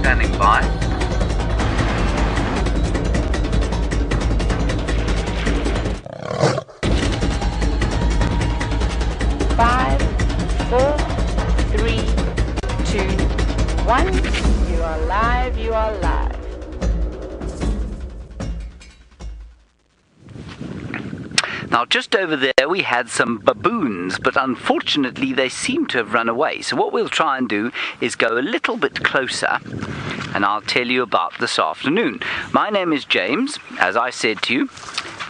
standing by. Five, four, three, two, one. You are live, you are live. Now, just over there we had some baboons, but unfortunately they seem to have run away. So what we'll try and do is go a little bit closer, and I'll tell you about this afternoon. My name is James, as I said to you,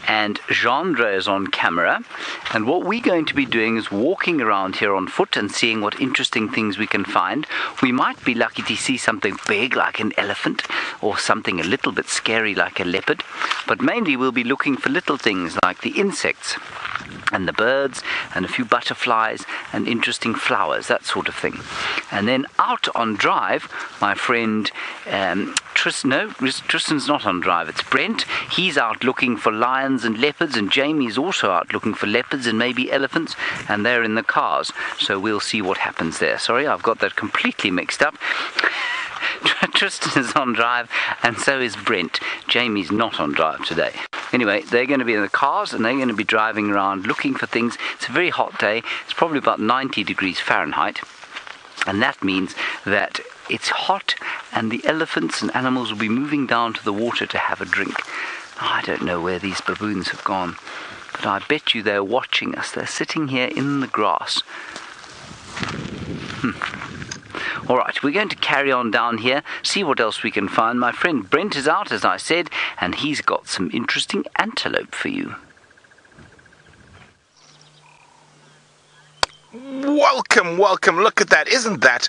and Jeandre is on camera. And what we're going to be doing is walking around here on foot and seeing what interesting things we can find. We might be lucky to see something big like an elephant, or something a little bit scary like a leopard. But mainly we'll be looking for little things like the insects and the birds and a few butterflies and interesting flowers, that sort of thing. And then out on drive, my friend Tristan's not on drive, it's Brent. He's out looking for lions and leopards, and Jamie's also out looking for leopards and maybe elephants, and they're in the cars. So we'll see what happens there. Sorry, I've got that completely mixed up. Tristan is on drive, and so is Brent. Jamie's not on drive today. Anyway, they're going to be in the cars, and they're going to be driving around looking for things. It's a very hot day. It's probably about 90 degrees Fahrenheit. And that means that it's hot, and the elephants and animals will be moving down to the water to have a drink. I don't know where these baboons have gone, but I bet you they're watching us. They're sitting here in the grass. All right, we're going to carry on down here, see what else we can find. My friend Brent is out, as I said, and he's got some interesting antelope for you. Welcome, look at that. Isn't that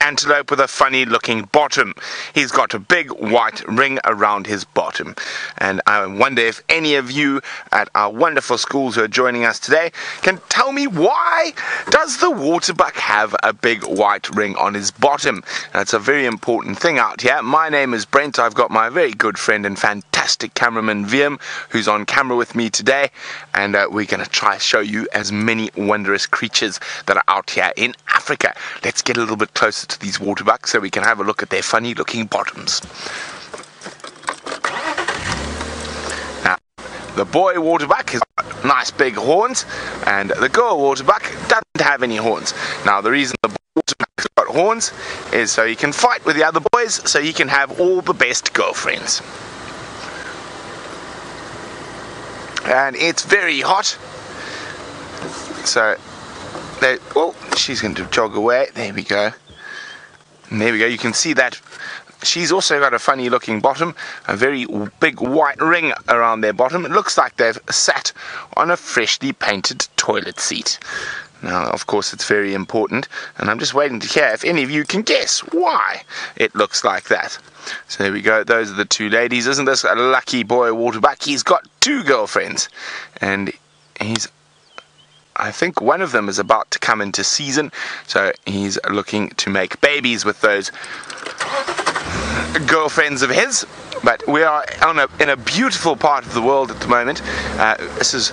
antelope with a funny looking bottom? He's got a big white ring around his bottom. And I wonder if any of you at our wonderful schools who are joining us today can tell me, why does the waterbuck have a big white ring on his bottom? That's a very important thing out here. My name is Brent. I've got my very good friend and fantastic cameraman Wiem, who's on camera with me today, and we're going to try to show you as many wondrous creatures that are out here in Africa. Let's get a little bit closer to these waterbucks so we can have a look at their funny looking bottoms. Now, the boy waterbuck has got nice big horns, and the girl waterbuck doesn't have any horns. Now, the reason the boy waterbuck's got horns is so he can fight with the other boys, so he can have all the best girlfriends. And it's very hot, so she's going to jog away. There we go. And there we go. You can see that she's also got a funny looking bottom, a very big white ring around their bottom. It looks like they've sat on a freshly painted toilet seat. Now, of course, it's very important, and I'm just waiting to hear if any of you can guess why it looks like that. So there we go. Those are the two ladies. Isn't this a lucky boy waterbuck? He's got two girlfriends, and I think one of them is about to come into season, so he's looking to make babies with those girlfriends of his. But we are in a beautiful part of the world at the moment. This is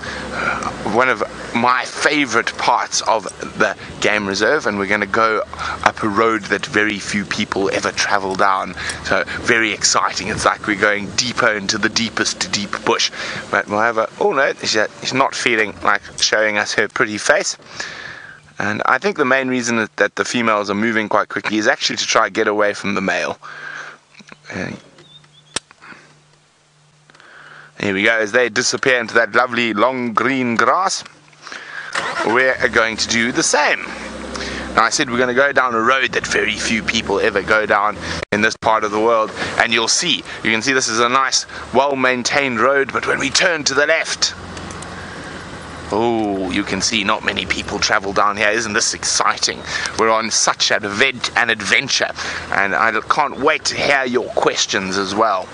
one of my favorite parts of the game reserve, and we're going to go up a road that very few people ever travel down. So very exciting. It's like we're going deeper into the deepest deep bush. But we'll have she's not feeling like showing us her pretty face. And I think the main reason that the females are moving quite quickly is actually to try and get away from the male. Here we go, as they disappear into that lovely long green grass. We're going to do the same. Now, I said we're going to go down a road that very few people ever go down in this part of the world, and you can see this is a nice, well-maintained road, but when we turn to the left, you can see not many people travel down here. Isn't this exciting? We're on such an adventure, and I can't wait to hear your questions as well.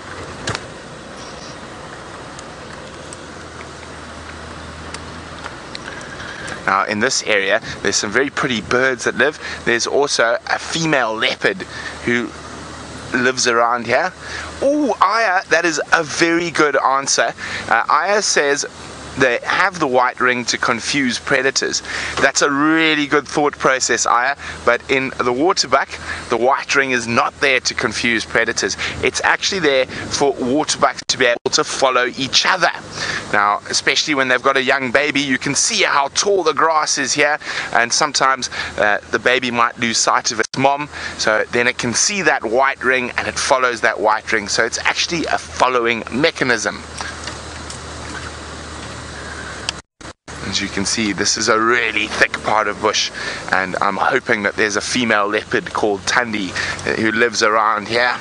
Now, in this area, there's some very pretty birds that live. There's also a female leopard who lives around here. Aya, that is a very good answer. Aya says they have the white ring to confuse predators. That's a really good thought process, Aya, but in the waterbuck, the white ring is not there to confuse predators. It's actually there for waterbucks to be able to follow each other. Now, especially when they've got a young baby, you can see how tall the grass is here, and sometimes the baby might lose sight of its mom, so then it can see that white ring and it follows that white ring. So it's actually a following mechanism. As you can see, this is a really thick part of bush, and I'm hoping that there's a female leopard called Tundi who lives around here.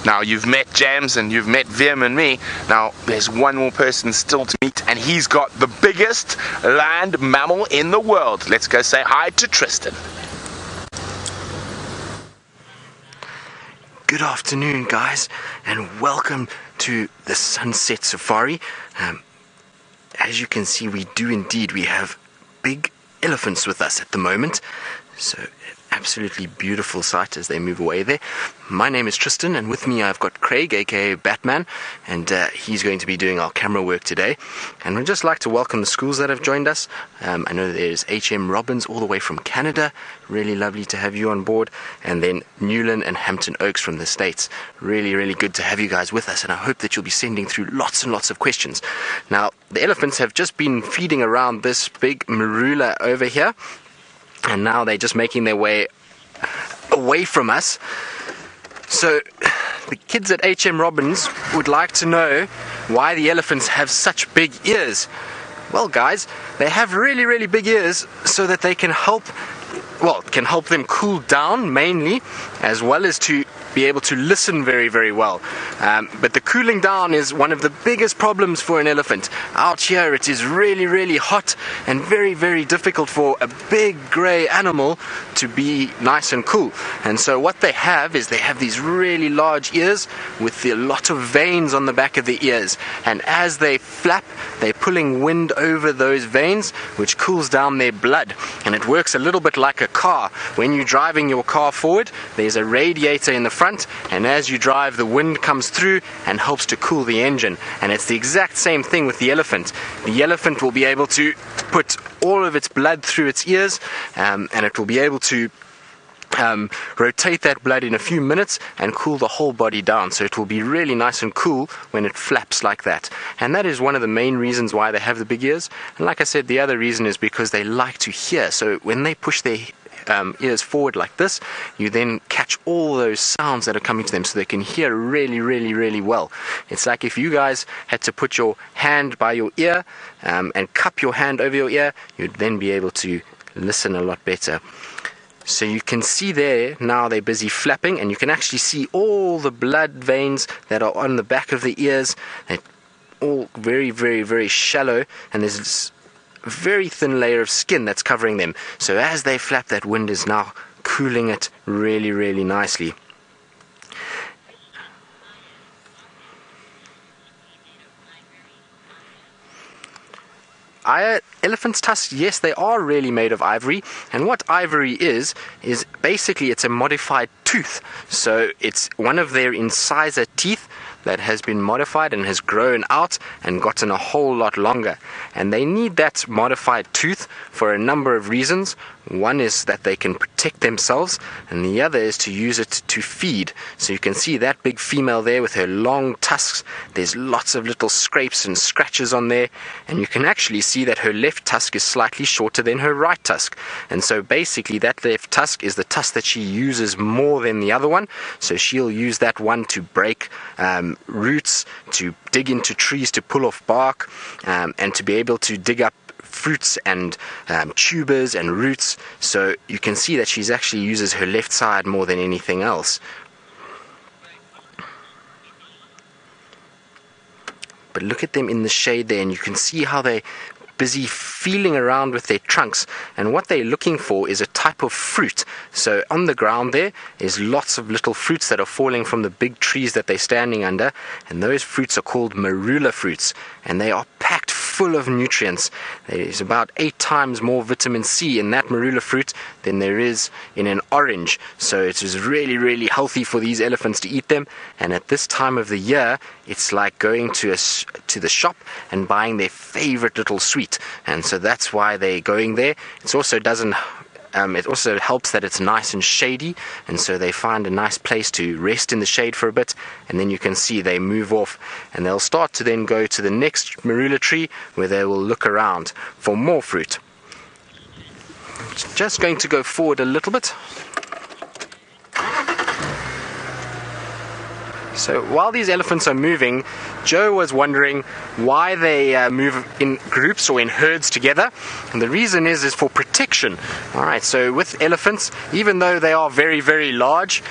Now, you've met Jams and you've met Vim and me. Now, there's one more person still to meet, and he's got the biggest land mammal in the world. Let's go say hi to Tristan. Good afternoon, guys, and welcome to the Sunset Safari. As you can see, we have big elephants with us at the moment. So, absolutely beautiful sight as they move away there. My name is Tristan, and with me I've got Craig, aka Batman, and he's going to be doing our camera work today. And we'd just like to welcome the schools that have joined us. I know there's HM Robbins all the way from Canada. Really lovely to have you on board. And then Newland and Hampton Oaks from the States. Really, really good to have you guys with us, and I hope that you'll be sending through lots and lots of questions. Now, the elephants have just been feeding around this big marula over here, and now they're just making their way away from us. So the kids at HM Robbins would like to know why the elephants have such big ears. Well, guys, they have really, really big ears so that they can help them cool down mainly, as well as to be able to listen very, very well. But the cooling down is one of the biggest problems for an elephant. Out here it is really, really hot and very, very difficult for a big grey animal to be nice and cool. And so what they have is they have these really large ears with a lot of veins on the back of the ears. And as they flap, they're pulling wind over those veins, which cools down their blood. And it works a little bit like a car. When you're driving your car forward, there's a radiator in the front, and as you drive, the wind comes through and helps to cool the engine. And it's the exact same thing with the elephant. The elephant will be able to put all of its blood through its ears, and it will be able to rotate that blood in a few minutes and cool the whole body down. So it will be really nice and cool when it flaps like that. And that is one of the main reasons why they have the big ears. And like I said, the other reason is because they like to hear. So when they push their ears forward like this, you then catch all those sounds that are coming to them, so they can hear really, really, really well. It's like if you guys had to put your hand by your ear and cup your hand over your ear, you'd then be able to listen a lot better. So you can see there, now they're busy flapping, and you can actually see all the blood veins that are on the back of the ears. They're all very, very, very shallow, and there's this very thin layer of skin that's covering them. So as they flap, that wind is now cooling it really, really nicely. Elephant's tusks, yes, they are really made of ivory, and what ivory is basically it's a modified tooth. So it's one of their incisor teeth that has been modified and has grown out and gotten a whole lot longer. And they need that modified tooth for a number of reasons. One is that they can protect themselves, and the other is to use it to feed. So you can see that big female there with her long tusks. There's lots of little scrapes and scratches on there, and you can actually see that her left tusk is slightly shorter than her right tusk. And so basically that left tusk is the tusk that she uses more than the other one. So she'll use that one to break roots, to dig into trees, to pull off bark, and to be able to dig up fruits and tubers and roots. So you can see that she's actually uses her left side more than anything else. But look at them in the shade there, and you can see how they're busy feeling around with their trunks, and what they're looking for is a type of fruit. So on the ground there is lots of little fruits that are falling from the big trees that they're standing under, and those fruits are called marula fruits, and they are packed full of nutrients. There is about 8 times more vitamin C in that marula fruit than there is in an orange. So it is really, really healthy for these elephants to eat them. And at this time of the year, it's like going to the shop and buying their favorite little sweet. And so that's why they're going there. It also helps that it's nice and shady, and so they find a nice place to rest in the shade for a bit, and then you can see they move off, and they'll start to then go to the next marula tree where they will look around for more fruit. Just going to go forward a little bit. So while these elephants are moving, Joe was wondering why they move in groups or in herds together, and the reason is for protection. Alright, so with elephants, even though they are very, very large,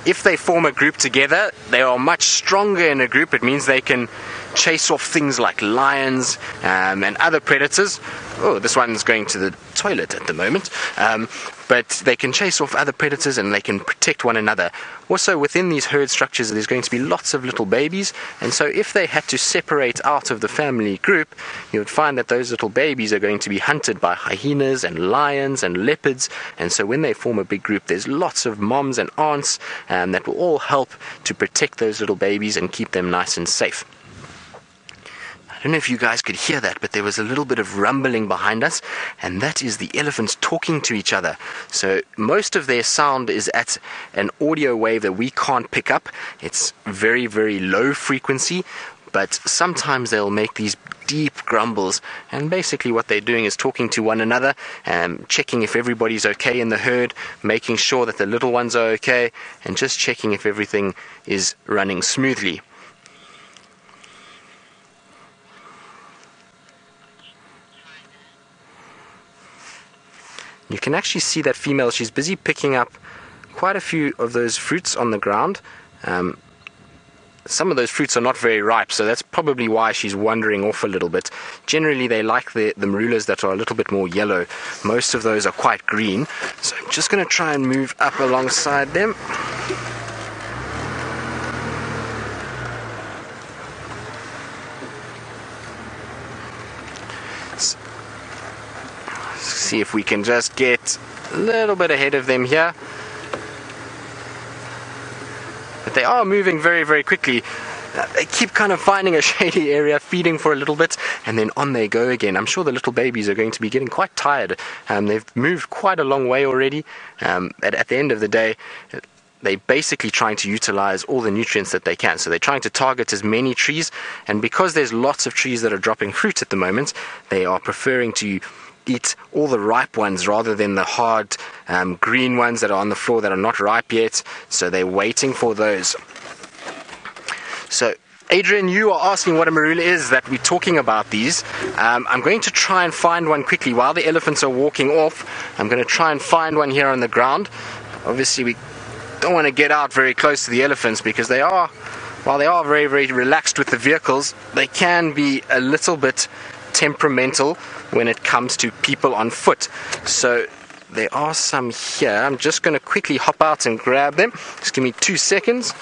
if they form a group together, they are much stronger in a group. It means they can chase off things like lions and other predators. Oh, this one's going to the toilet at the moment. But they can chase off other predators and they can protect one another. Also, within these herd structures, there's going to be lots of little babies, and so if they had to separate out of the family group, you would find that those little babies are going to be hunted by hyenas and lions and leopards, and so when they form a big group, there's lots of moms and aunts that will all help to protect those little babies and keep them nice and safe. I don't know if you guys could hear that, but there was a little bit of rumbling behind us, and that is the elephants talking to each other. So most of their sound is at an audio wave that we can't pick up. It's very, very low frequency, but sometimes they'll make these deep grumbles, and basically what they're doing is talking to one another, checking if everybody's okay in the herd, making sure that the little ones are okay, and just checking if everything is running smoothly. You can actually see that female, she's busy picking up quite a few of those fruits on the ground. Some of those fruits are not very ripe, so that's probably why she's wandering off a little bit. Generally, they like the marulas that are a little bit more yellow. Most of those are quite green. So I'm just going to try and move up alongside them. See if we can just get a little bit ahead of them here. But they are moving very, very quickly. They keep kind of finding a shady area, feeding for a little bit, and then on they go again. I'm sure the little babies are going to be getting quite tired. They've moved quite a long way already. At the end of the day, they're basically trying to utilize all the nutrients that they can. So they're trying to target as many trees, and because there's lots of trees that are dropping fruit at the moment, they are preferring to eat all the ripe ones rather than the hard green ones that are on the floor that are not ripe yet. So they're waiting for those. So Adrian, you are asking what a marula is, that we're talking about these. I'm going to try and find one quickly while the elephants are walking off. I'm going to try and find one here on the ground. Obviously we don't want to get out very close to the elephants because while they are very, very relaxed with the vehicles, they can be a little bit temperamental when it comes to people on foot. So there are some here. I'm just going to quickly hop out and grab them. Just give me 2 seconds.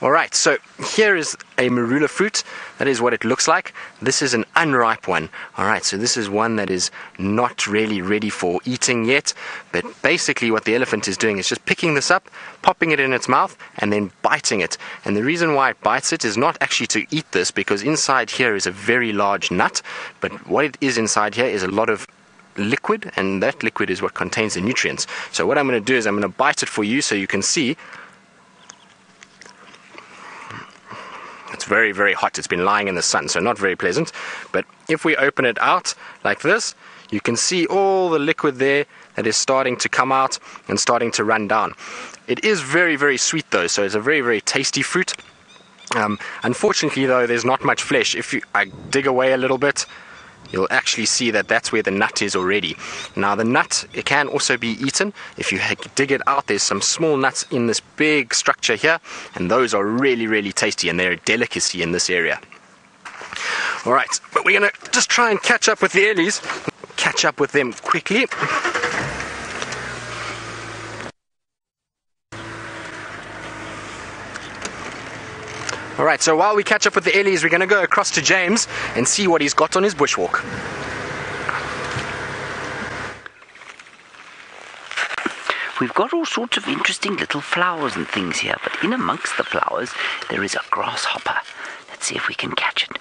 Alright, so here is a marula fruit. That is what it looks like. This is an unripe one. Alright, so this is one that is not really ready for eating yet. But basically what the elephant is doing is just picking this up, popping it in its mouth, and then biting it. And the reason why it bites it is not actually to eat this, because inside here is a very large nut. But what it is inside here is a lot of liquid, and that liquid is what contains the nutrients. So what I'm going to do is I'm going to bite it for you so you can see. It's very, very hot. It's been lying in the sun, so not very pleasant. But if we open it out like this, you can see all the liquid there that is starting to come out and starting to run down. It is very, very sweet though, so it's a very, very tasty fruit. Unfortunately though, there's not much flesh. If I dig away a little bit, you'll actually see that that's where the nut is already. Now the nut, it can also be eaten. If you dig it out, there's some small nuts in this big structure here, and those are really, really tasty, and they're a delicacy in this area. Alright, but we're going to just try and catch up with the ellies, catch up with them quickly. All right, so while we catch up with the Ellies, we're going to go across to James and see what he's got on his bushwalk. We've got all sorts of interesting little flowers and things here, but in amongst the flowers there is a grasshopper. Let's see if we can catch it.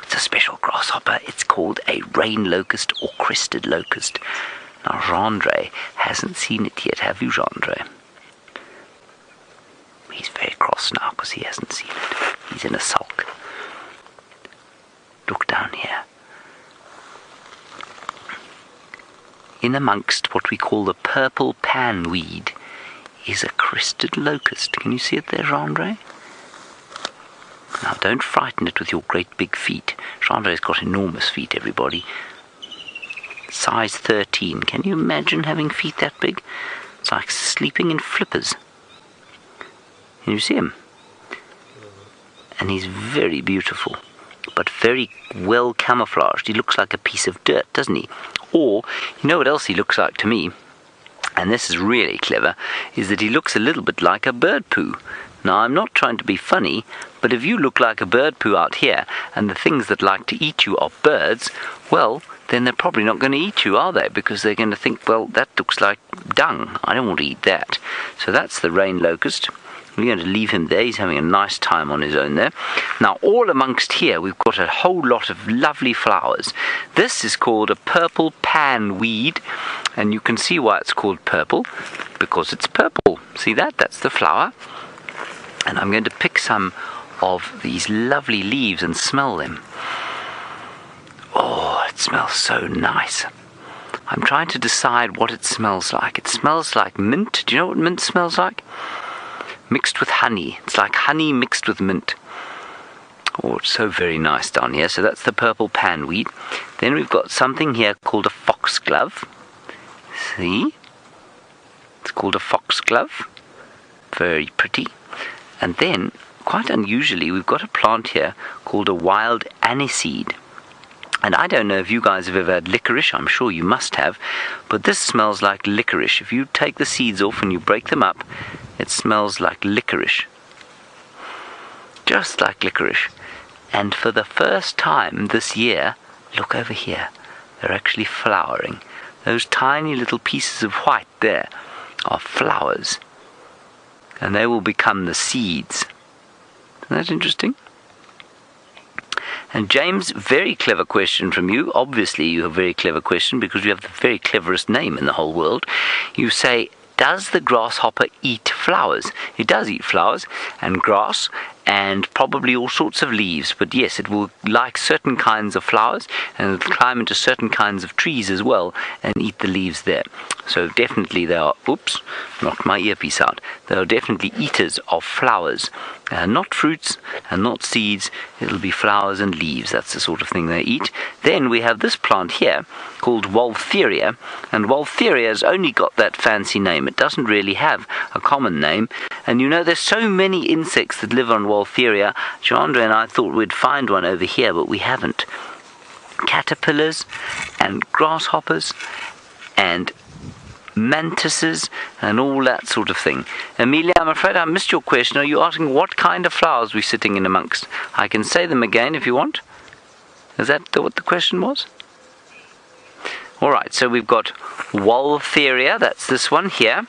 It's a special grasshopper. It's called a rain locust or crested locust. Now, Gendre hasn't seen it yet, have you, Gendre? He's very cross now because he hasn't seen it. He's in a sulk. Look down here. In amongst what we call the purple panweed is a crested locust. Can you see it there, Gendre? Now, don't frighten it with your great big feet. Gendre's got enormous feet, everybody. Size 13. Can you imagine having feet that big? It's like sleeping in flippers. Can you see him? And he's very beautiful, but very well camouflaged. He looks like a piece of dirt, doesn't he? Or, you know what else he looks like to me? And this is really clever, is that he looks a little bit like a bird poo. Now, I'm not trying to be funny, but if you look like a bird poo out here, and the things that like to eat you are birds, well, then they're probably not going to eat you, are they? Because they're going to think, well, that looks like dung. I don't want to eat that. So that's the rain locust. We're going to leave him there. He's having a nice time on his own there. Now, all amongst here, we've got a whole lot of lovely flowers. This is called a purple panweed, and you can see why it's called purple, because it's purple. See that? That's the flower. And I'm going to pick some of these lovely leaves and smell them. Oh, it smells so nice. I'm trying to decide what it smells like. It smells like mint. Do you know what mint smells like? Mixed with honey. It's like honey mixed with mint. Oh, it's so very nice down here. So that's the purple panweed. Then we've got something here called a foxglove. See? It's called a foxglove. Very pretty. And then, quite unusually, we've got a plant here called a wild aniseed. And I don't know if you guys have ever had licorice. I'm sure you must have. But this smells like licorice. If you take the seeds off and you break them up, it smells like licorice. Just like licorice. And for the first time this year, look over here. They're actually flowering. Those tiny little pieces of white there are flowers. And they will become the seeds. Isn't that interesting? And James, very clever question from you. Obviously, you have a very clever question because you have the very cleverest name in the whole world. You say, does the grasshopper eat flowers? It does eat flowers and grass and probably all sorts of leaves. But yes, it will like certain kinds of flowers and it'll climb into certain kinds of trees as well and eat the leaves there. So definitely they are, oops, knocked my earpiece out. They are definitely eaters of flowers. Not fruits and not seeds. It'll be flowers and leaves. That's the sort of thing they eat. Then we have this plant here called Woltheria. And Woltheria has only got that fancy name. It doesn't really have a common name. And you know, there's so many insects that live on Woltheria. Gendre and I thought we'd find one over here, but we haven't. Caterpillars and grasshoppers and mantises and all that sort of thing. Amelia, I'm afraid I missed your question. Are you asking what kind of flowers we're sitting in amongst? I can say them again if you want. Is that what the question was? Alright, so we've got Woltheria, that's this one here.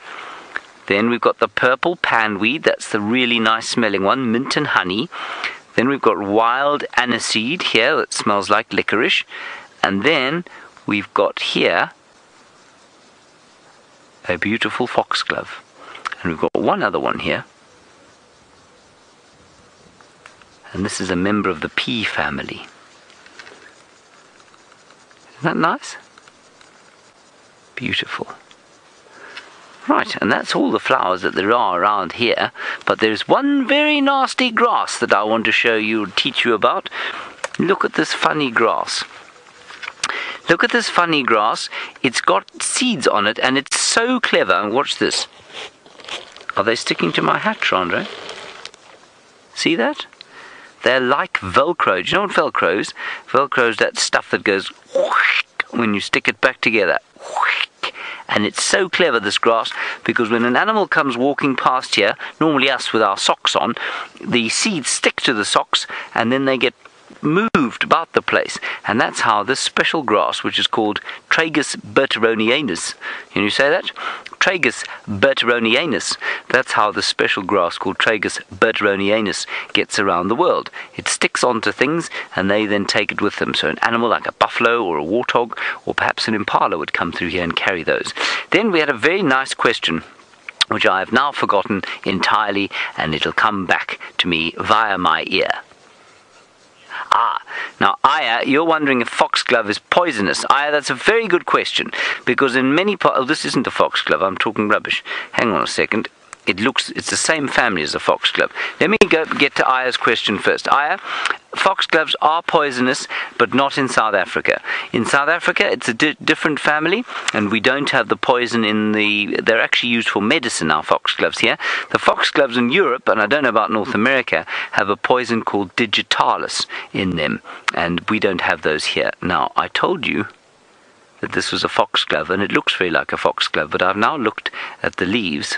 Then we've got the purple panweed, that's the really nice smelling one, mint and honey. Then we've got wild aniseed here, that smells like licorice. And then we've got here a beautiful foxglove. And we've got one other one here. And this is a member of the pea family. Isn't that nice? Beautiful. Right, and that's all the flowers that there are around here. But there's one very nasty grass that I want to show you, teach you about. Look at this funny grass. Look at this funny grass. It's got seeds on it, and it's so clever. And watch this. Are they sticking to my hat, Gendre? See that? They're like Velcro. Do you know what Velcro is? Velcro is that stuff that goes when you stick it back together. And it's so clever, this grass, because when an animal comes walking past here, normally us with our socks on, the seeds stick to the socks and then they get moved about the place, and that's how this special grass, which is called Tragus berteronianus, can you say that? Tragus berteronianus. That's how the special grass called Tragus berteronianus gets around the world. It sticks onto things and they then take it with them. So an animal like a buffalo or a warthog or perhaps an impala would come through here and carry those. Then we had a very nice question, which I have now forgotten entirely, and it'll come back to me via my ear. Now, Aya, you're wondering if foxglove is poisonous. Aya, that's a very good question, because in many parts... Oh, this isn't a foxglove, I'm talking rubbish. Hang on a second. It's the same family as a foxglove. Let me get to Aya's question first. Aya, foxgloves are poisonous, but not in South Africa. In South Africa, it's a different family, and we don't have the poison in the... They're actually used for medicine, our foxgloves here. The foxgloves in Europe, and I don't know about North America, have a poison called digitalis in them, and we don't have those here. Now, I told you that this was a foxglove, and it looks very like a foxglove, but I've now looked at the leaves,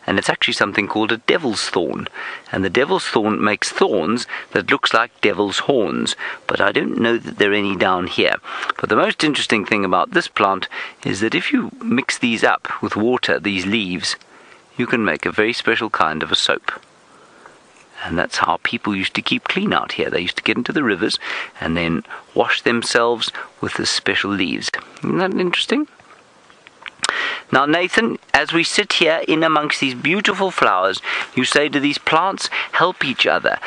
and it's actually something called a devil's thorn. And the devil's thorn makes thorns that looks like devil's horns, but I don't know that there are any down here. But the most interesting thing about this plant is that if you mix these up with water, these leaves, you can make a very special kind of a soap. And that's how people used to keep clean out here. They used to get into the rivers and then wash themselves with the special leaves. Isn't that interesting? Now, Nathan, as we sit here in amongst these beautiful flowers, you say, do these plants help each other?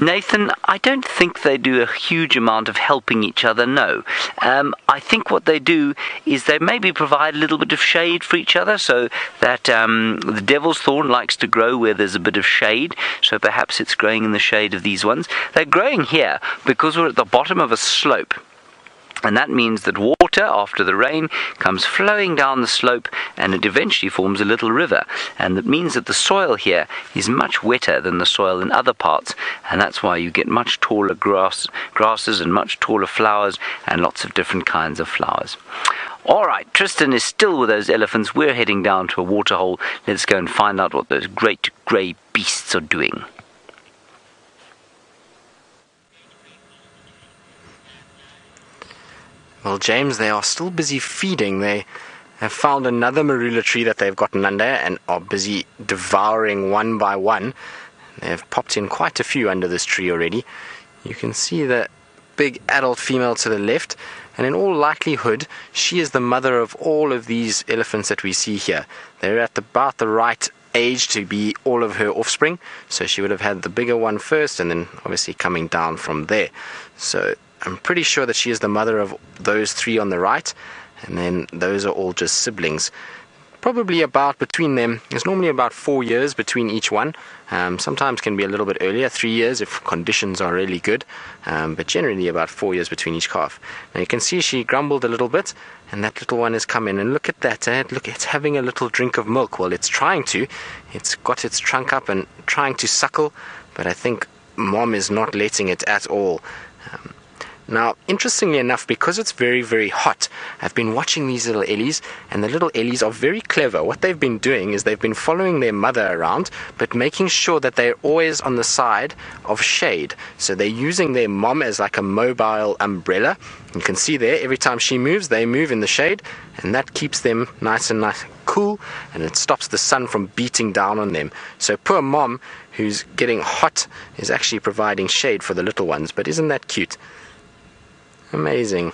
Nathan, I don't think they do a huge amount of helping each other, no. I think what they do is they maybe provide a little bit of shade for each other, so that the devil's thorn likes to grow where there's a bit of shade, so perhaps it's growing in the shade of these ones. They're growing here because we're at the bottom of a slope. And that means that water, after the rain, comes flowing down the slope, and it eventually forms a little river. And that means that the soil here is much wetter than the soil in other parts, and that's why you get much taller grasses and much taller flowers and lots of different kinds of flowers. All right, Tristan is still with those elephants. We're heading down to a waterhole. Let's go and find out what those great grey beasts are doing. Well, James, they are still busy feeding. They have found another marula tree that they've gotten under and are busy devouring one by one. They have popped in quite a few under this tree already. You can see the big adult female to the left, and in all likelihood, she is the mother of all of these elephants that we see here. They're at about the right age to be all of her offspring, so she would have had the bigger one first, and then obviously coming down from there. So I'm pretty sure that she is the mother of those three on the right, and then those are all just siblings. Probably about between them, there's normally about 4 years between each one. Sometimes can be a little bit earlier, 3 years if conditions are really good, but generally about 4 years between each calf. Now you can see she grumbled a little bit, and that little one has come in, and look at that, look, it's having a little drink of milk. Well, it's trying to, it's got its trunk up and trying to suckle, but I think mom is not letting it at all. Now, interestingly enough, because it's very, very hot, I've been watching these little ellies, and the little ellies are very clever. What they've been doing is they've been following their mother around, but making sure that they're always on the side of shade. So they're using their mom as like a mobile umbrella. You can see there, every time she moves, they move in the shade, and that keeps them nice and cool, and it stops the sun from beating down on them. So poor mom, who's getting hot, is actually providing shade for the little ones. But isn't that cute? Amazing.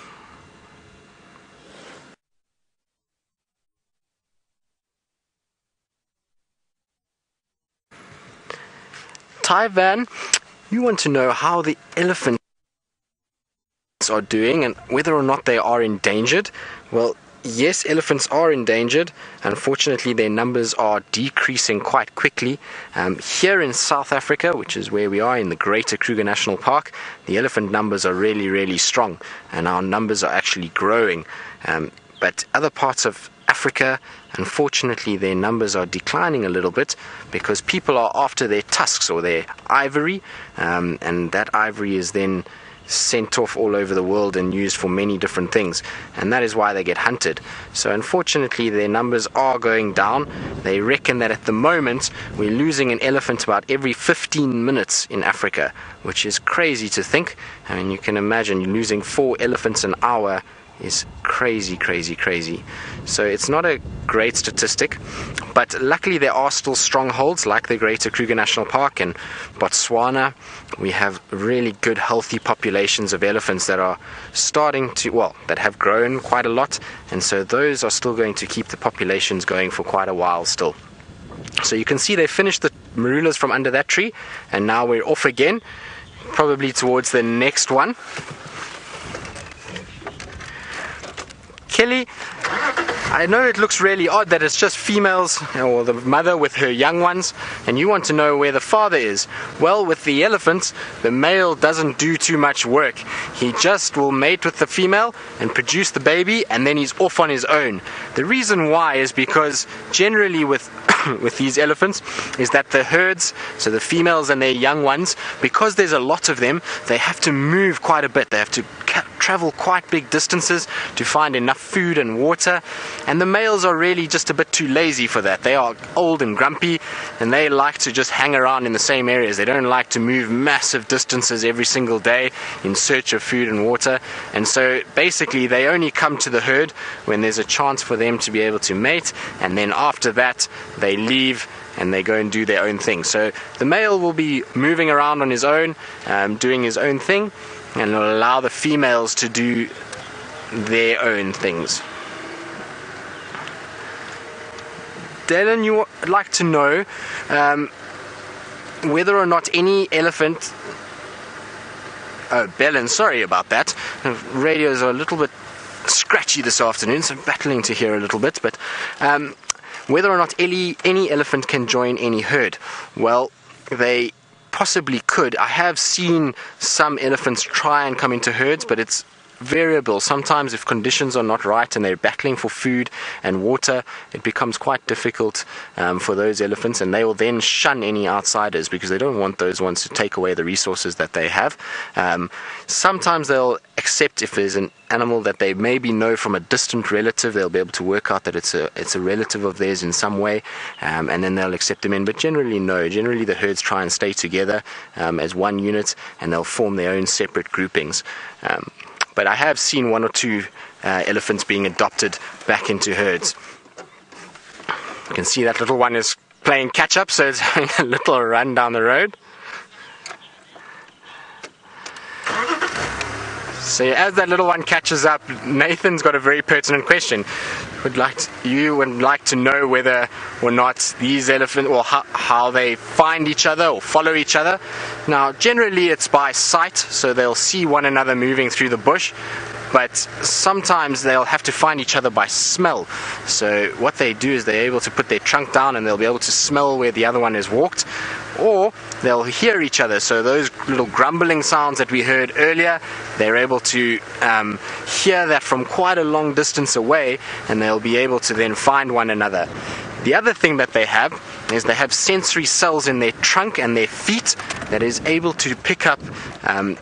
Taiwan, you want to know how the elephants are doing and whether or not they are endangered? Well, yes, elephants are endangered. Unfortunately, their numbers are decreasing quite quickly. Here in South Africa, which is where we are in the Greater Kruger National Park, the elephant numbers are really, really strong, and our numbers are actually growing. But other parts of Africa, unfortunately, their numbers are declining a little bit because people are after their tusks or their ivory, and that ivory is then sent off all over the world and used for many different things, and that is why they get hunted. So unfortunately their numbers are going down. They reckon that at the moment we're losing an elephant about every 15 minutes in Africa, which is crazy to think. I mean, you can imagine losing 4 elephants an hour is crazy. So it's not a great statistic, but luckily there are still strongholds like the Greater Kruger National Park and Botswana. We have really good healthy populations of elephants that are starting to, well, that have grown quite a lot, and so those are still going to keep the populations going for quite a while still. So you can see they finished the marulas from under that tree, and now we're off again, probably towards the next one. Kelly, I know it looks really odd that it's just females, or the mother with her young ones, and you want to know where the father is. Well, with the elephants, the male doesn't do too much work. He just will mate with the female and produce the baby, and then he's off on his own. The reason why is because generally with these elephants is that the herds, so the females and their young ones, because there's a lot of them, they have to move quite a bit. They have to travel quite big distances to find enough food and water, and the males are really just a bit too lazy for that. They are old and grumpy, and they like to just hang around in the same areas. They don't like to move massive distances every single day in search of food and water, and so basically they only come to the herd when there's a chance for them to be able to mate, and then after that they leave and they go and do their own thing. So the male will be moving around on his own, doing his own thing, and will allow the females to do their own things. Dylan, you would like to know whether or not any elephant... Oh, Belen, sorry about that. The radios are a little bit scratchy this afternoon, so I'm battling to hear a little bit, but whether or not any elephant can join any herd. Well, they possibly could. I have seen some elephants try and come into herds, but it's variable. Sometimes if conditions are not right and they're battling for food and water, it becomes quite difficult for those elephants, and they will then shun any outsiders because they don't want those ones to take away the resources that they have. Sometimes they'll accept if there's an animal that they maybe know from a distant relative. They'll be able to work out that it's a relative of theirs in some way, and then they'll accept them in. But generally no. Generally the herds try and stay together as one unit, and they'll form their own separate groupings. But I have seen 1 or 2 elephants being adopted back into herds. You can see that little one is playing catch up, so it's having a little run down the road. So as that little one catches up, Nathan's got a very pertinent question. You would like to know whether or not these elephants, or how they find each other or follow each other. Now generally it's by sight, so they'll see one another moving through the bush, but sometimes they'll have to find each other by smell. So what they do is they're able to put their trunk down and they'll be able to smell where the other one has walked, or they'll hear each other. So those little grumbling sounds that we heard earlier, they're able to hear that from quite a long distance away, and they'll be able to then find one another. The other thing that they have is they have sensory cells in their trunk and their feet that is able to pick up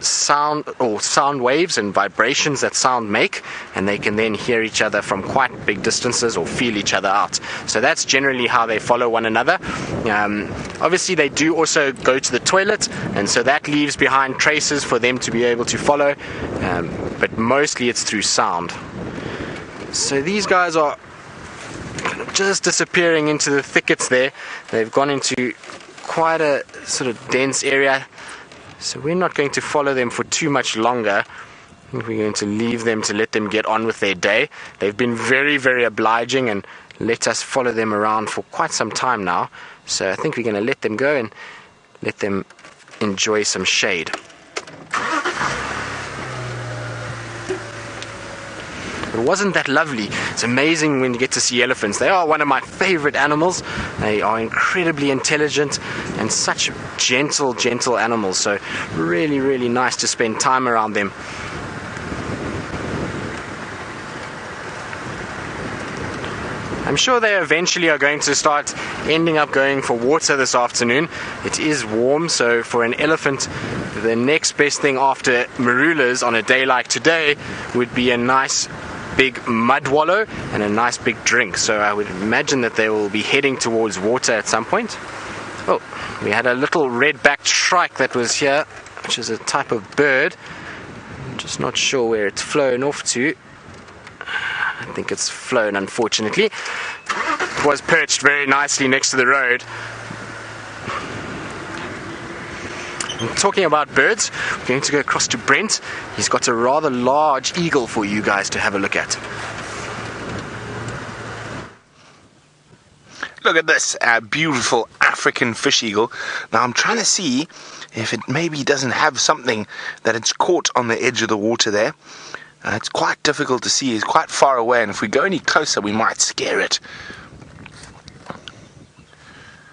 sound waves and vibrations that sound make, and they can then hear each other from quite big distances or feel each other out. So that's generally how they follow one another. Obviously they do also go to the toilet, and so that leaves behind traces for them to be able to follow, but mostly it's through sound. So these guys are just disappearing into the thickets there. They've gone into quite a sort of dense area, so we're not going to follow them for too much longer. We're going to leave them to let them get on with their day. They've been very, very obliging and let us follow them around for quite some time now, so I think we're going to let them go and let them enjoy some shade. But wasn't that lovely? It's amazing when you get to see elephants. They are one of my favorite animals. They are incredibly intelligent and such gentle animals. So really, really nice to spend time around them. I'm sure they eventually are going to start ending up going for water this afternoon. It is warm, so for an elephant, the next best thing after marulas on a day like today would be a nice big mud wallow and a nice big drink. So I would imagine that they will be heading towards water at some point. Oh, we had a little red-backed shrike that was here, which is a type of bird. I'm just not sure where it's flown off to. I think it's flown, unfortunately. It was perched very nicely next to the road. And talking about birds, we're going to go across to Brent. He's got a rather large eagle for you guys to have a look at. Look at this beautiful African fish eagle. Now I'm trying to see if it maybe doesn't have something that it's caught on the edge of the water there. It's quite difficult to see. It's quite far away, and if we go any closer we might scare it.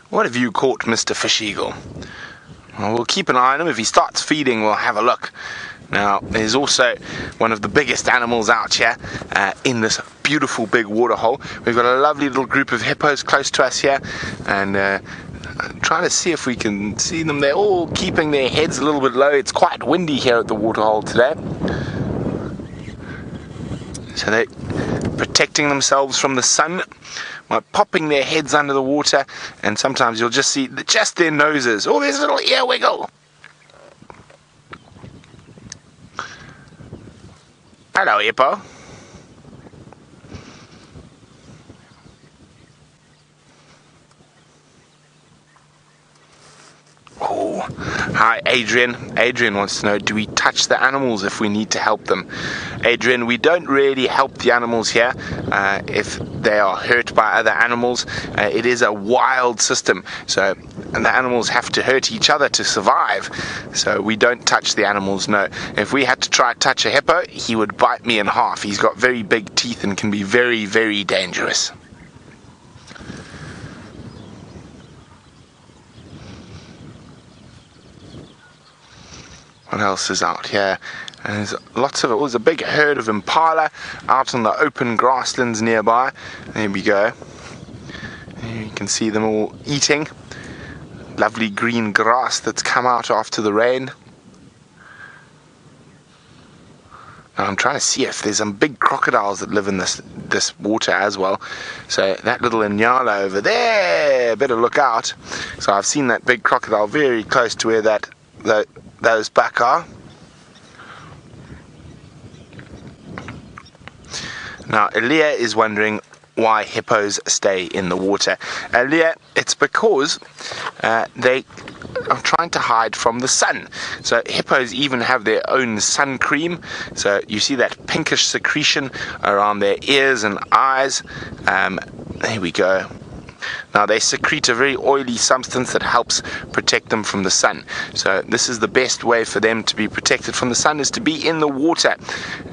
What have you caught, Mr. Fish Eagle? Well, we'll keep an eye on him. If he starts feeding, we'll have a look. Now, there's also one of the biggest animals out here in this beautiful big waterhole. We've got a lovely little group of hippos close to us here, and I'm trying to see if we can see them. They're all keeping their heads a little bit low. It's quite windy here at the waterhole today. So they're protecting themselves from the sun by popping their heads under the water, and sometimes you'll just see just their noses. Oh, there's a little ear wiggle. Hello, hippo. Oh, hi, Adrian. Adrian wants to know, do we touch the animals if we need to help them? Adrian, we don't really help the animals here if they are hurt by other animals. It is a wild system, so the animals have to hurt each other to survive. So we don't touch the animals, no. If we had to try to touch a hippo, he would bite me in half. He's got very big teeth and can be very, very dangerous. What else is out here? And there's lots of it. There's a big herd of impala out on the open grasslands nearby. There we go. You can see them all eating. Lovely green grass that's come out after the rain. Now I'm trying to see if there's some big crocodiles that live in this water as well. So that little Inyala over there, better look out. So I've seen that big crocodile very close to where those back are. Now Elia is wondering why hippos stay in the water. Elia, it's because they are trying to hide from the sun. So hippos even have their own sun cream. So you see that pinkish secretion around their ears and eyes. There we go. Now they secrete a very oily substance that helps protect them from the sun. So this is the best way for them to be protected from the sun, is to be in the water.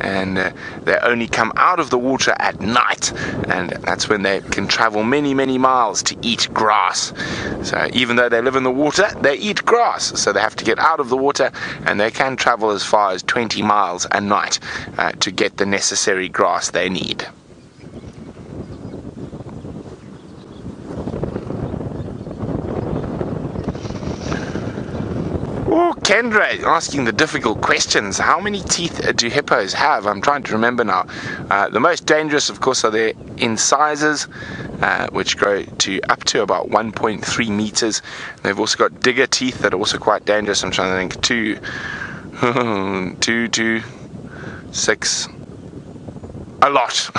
And they only come out of the water at night, and that's when they can travel many, many miles to eat grass. So even though they live in the water, they eat grass. So they have to get out of the water, and they can travel as far as 20 miles a night to get the necessary grass they need. Oh, Kendra asking the difficult questions. How many teeth do hippos have? I'm trying to remember now. The most dangerous, of course, are their incisors, which grow to up to about 1.3 meters. They've also got digger teeth that are also quite dangerous. I'm trying to think. 2, 6. A lot.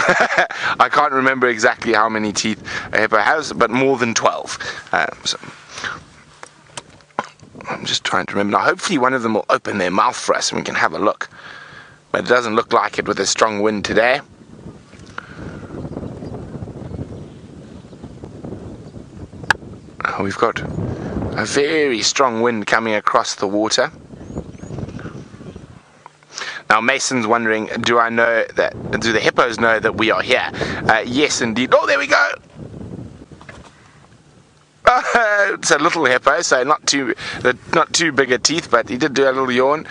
I can't remember exactly how many teeth a hippo has, but more than 12. So I'm just trying to remember. Now, hopefully one of them will open their mouth for us and we can have a look. But it doesn't look like it with a strong wind today. We've got a very strong wind coming across the water. Now Mason's wondering, do the hippos know that we are here? Yes, indeed. Oh, there we go. It's a little hippo, so not too big a teeth, but he did do a little yawn.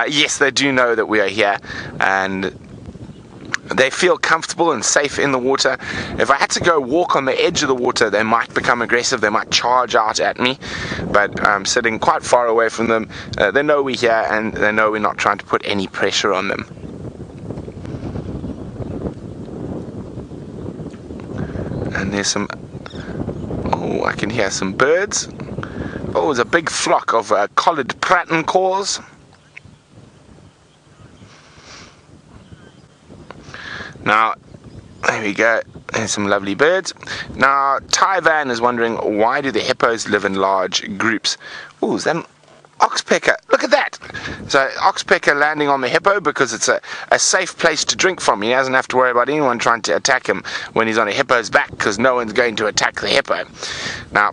Yes, they do know that we are here, and They feel comfortable and safe in the water. If I had to go walk on the edge of the water, they might become aggressive. They might charge out at me. But I'm sitting quite far away from them. They know we're here, and they know we're not trying to put any pressure on them. And there's some... Oh, I can hear some birds. Oh, there's a big flock of collared pratincaws. Now, there we go. There's some lovely birds. Now, Ty Van is wondering, why do the hippos live in large groups? Oh, is that an oxpecker? Look at that. So, oxpecker landing on the hippo because it's a safe place to drink from. He doesn't have to worry about anyone trying to attack him when he's on a hippo's back, because no one's going to attack the hippo. Now,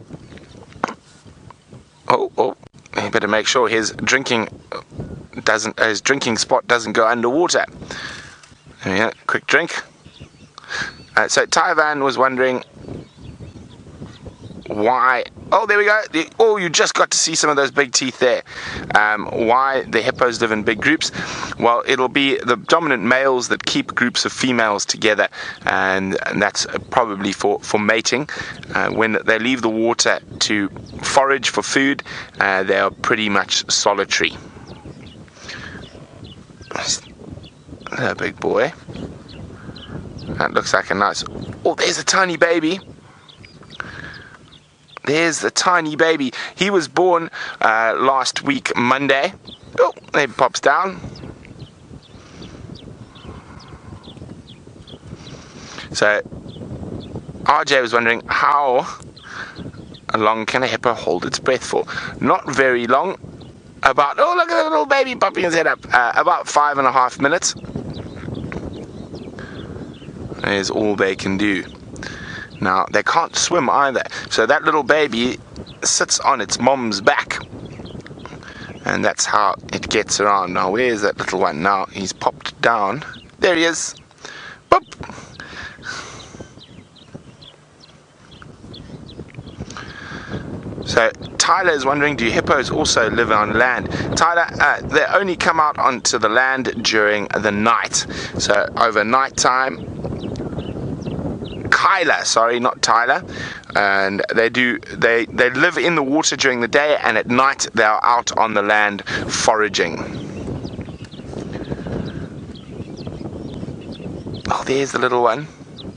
oh, you better make sure his drinking spot doesn't go underwater. Yeah, quick drink. So Ty Van was wondering why... Oh, there we go. Oh, you just got to see some of those big teeth there. Why the hippos live in big groups? Well, it'll be the dominant males that keep groups of females together, and that's probably for mating. When they leave the water to forage for food, they are pretty much solitary. A big boy. That looks like a nice... Oh, there's a tiny baby. There's the tiny baby. He was born last week, Monday. Oh, there he pops down. So, RJ was wondering, how long can a hippo hold its breath for? Not very long. About, oh, look at the little baby popping his head up. About 5.5 minutes. Is all they can do. Now, they can't swim either, so that little baby sits on its mom's back, and that's how it gets around. Now, where's that little one? Now, he's popped down. There he is. Boop. So, Tyler is wondering, do hippos also live on land? Tyler, they only come out onto the land during the night. So, over night time, Kyla, sorry, not Tyler, and they live in the water during the day, and at night they are out on the land foraging. Oh, there's the little one.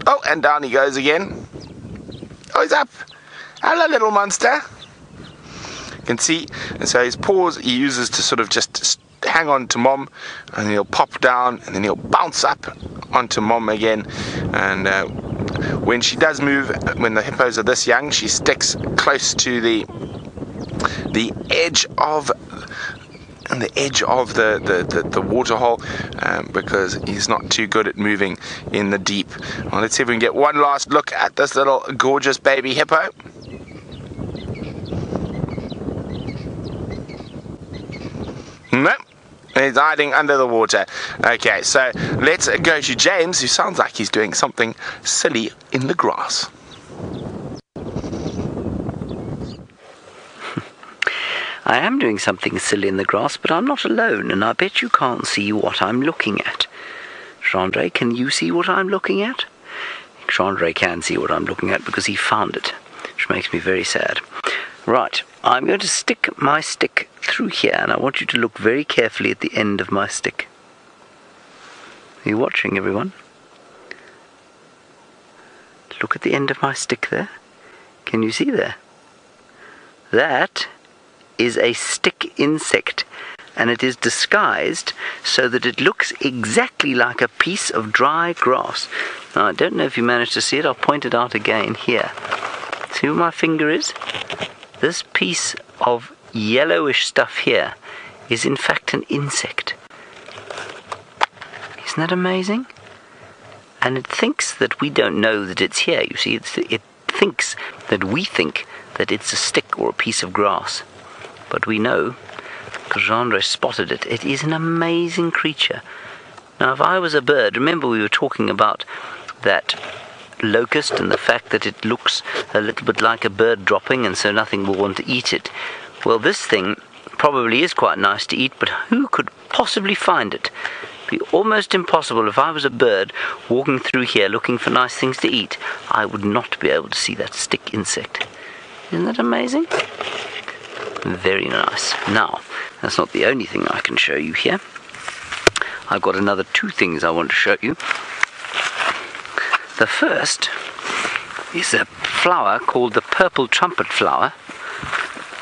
Oh, and down he goes again. Oh, he's up. Hello, little monster. You can see, and so his paws he uses to sort of just hang on to mom, and then he'll pop down, and then he'll bounce up onto mom again, and when she does move, when the hippos are this young, she sticks close to the edge of the water hole, because he's not too good at moving in the deep. Well, let's see if we can get one last look at this little gorgeous baby hippo. No, he's hiding under the water. Okay, so let's go to James, who sounds like he's doing something silly in the grass. I am doing something silly in the grass, but I'm not alone, and I bet you can't see what I'm looking at. Chandra, can you see what I'm looking at? Chandra can see what I'm looking at because he found it, which makes me very sad. Right, I'm going to stick my stick through here, and I want you to look very carefully at the end of my stick. Are you watching, everyone? Look at the end of my stick there. Can you see there? That is a stick insect, and it is disguised so that it looks exactly like a piece of dry grass. Now, I don't know if you managed to see it. I'll point it out again here. See where my finger is? This piece of yellowish stuff here is in fact an insect. Isn't that amazing? And it thinks that we don't know that it's here. You see, it thinks that we think that it's a stick or a piece of grass. But we know, because Chandra spotted it. It is an amazing creature. Now, if I was a bird, remember we were talking about that locust and the fact that it looks a little bit like a bird dropping, and so nothing will want to eat it. Well, this thing probably is quite nice to eat, but who could possibly find it? be almost impossible. If I was a bird walking through here looking for nice things to eat, I would not be able to see that stick insect. Isn't that amazing? Very nice. Now, that's not the only thing I can show you here. I've got another 2 things I want to show you. The first is a flower called the purple trumpet flower.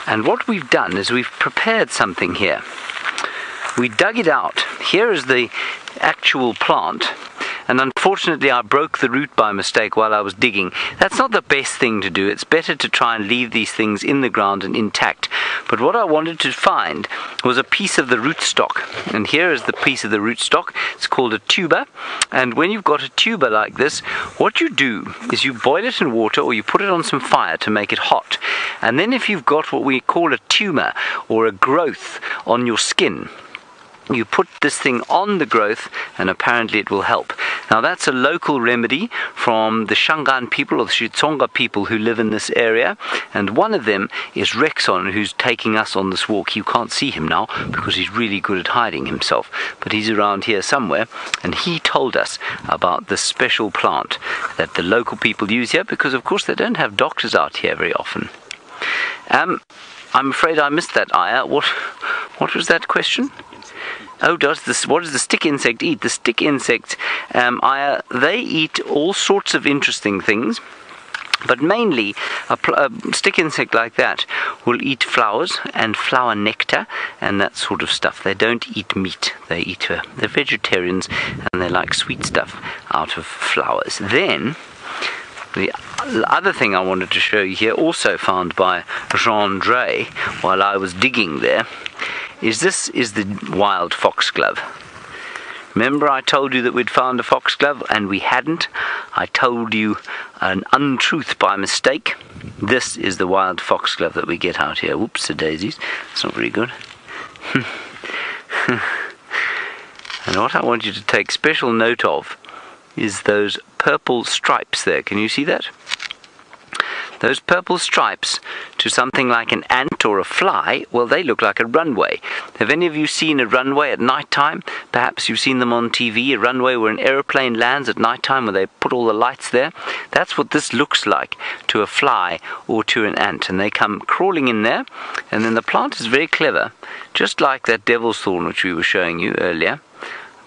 And what we've done is we've prepared something here. We dug it out. Here is the actual plant. And unfortunately I broke the root by mistake while I was digging. That's not the best thing to do. It's better to try and leave these things in the ground and intact. But what I wanted to find was a piece of the rootstock. And here is the piece of the rootstock. It's called a tuber. And when you've got a tuber like this, what you do is you boil it in water or you put it on some fire to make it hot. And then if you've got what we call a tumor or a growth on your skin, you put this thing on the growth and apparently it will help. Now that's a local remedy from the Shangaan people or the Xitsonga people who live in this area, and one of them is Rexon, who's taking us on this walk. You can't see him now because he's really good at hiding himself, but he's around here somewhere, and he told us about this special plant that the local people use here because of course they don't have doctors out here very often. I'm afraid I missed that, Aya. What was that question? Oh, what does the stick insect eat? The stick insect, they eat all sorts of interesting things, but mainly a stick insect like that will eat flowers and flower nectar and that sort of stuff. They don't eat meat. They're vegetarians and they like sweet stuff out of flowers. Then, the other thing I wanted to show you here, also found by Jean Drey while I was digging there, is the wild foxglove. Remember I told you that we'd found a foxglove and we hadn't? I told you an untruth by mistake. This is the wild foxglove that we get out here. Whoops, the daisies. That's not very good. And what I want you to take special note of is those purple stripes there. Can you see that? Those purple stripes to something like an ant or a fly, well, they look like a runway. Have any of you seen a runway at night time? Perhaps you've seen them on TV, a runway where an aeroplane lands at night time where they put all the lights there. That's what this looks like to a fly or to an ant. And they come crawling in there, and then the plant is very clever, just like that devil's thorn which we were showing you earlier.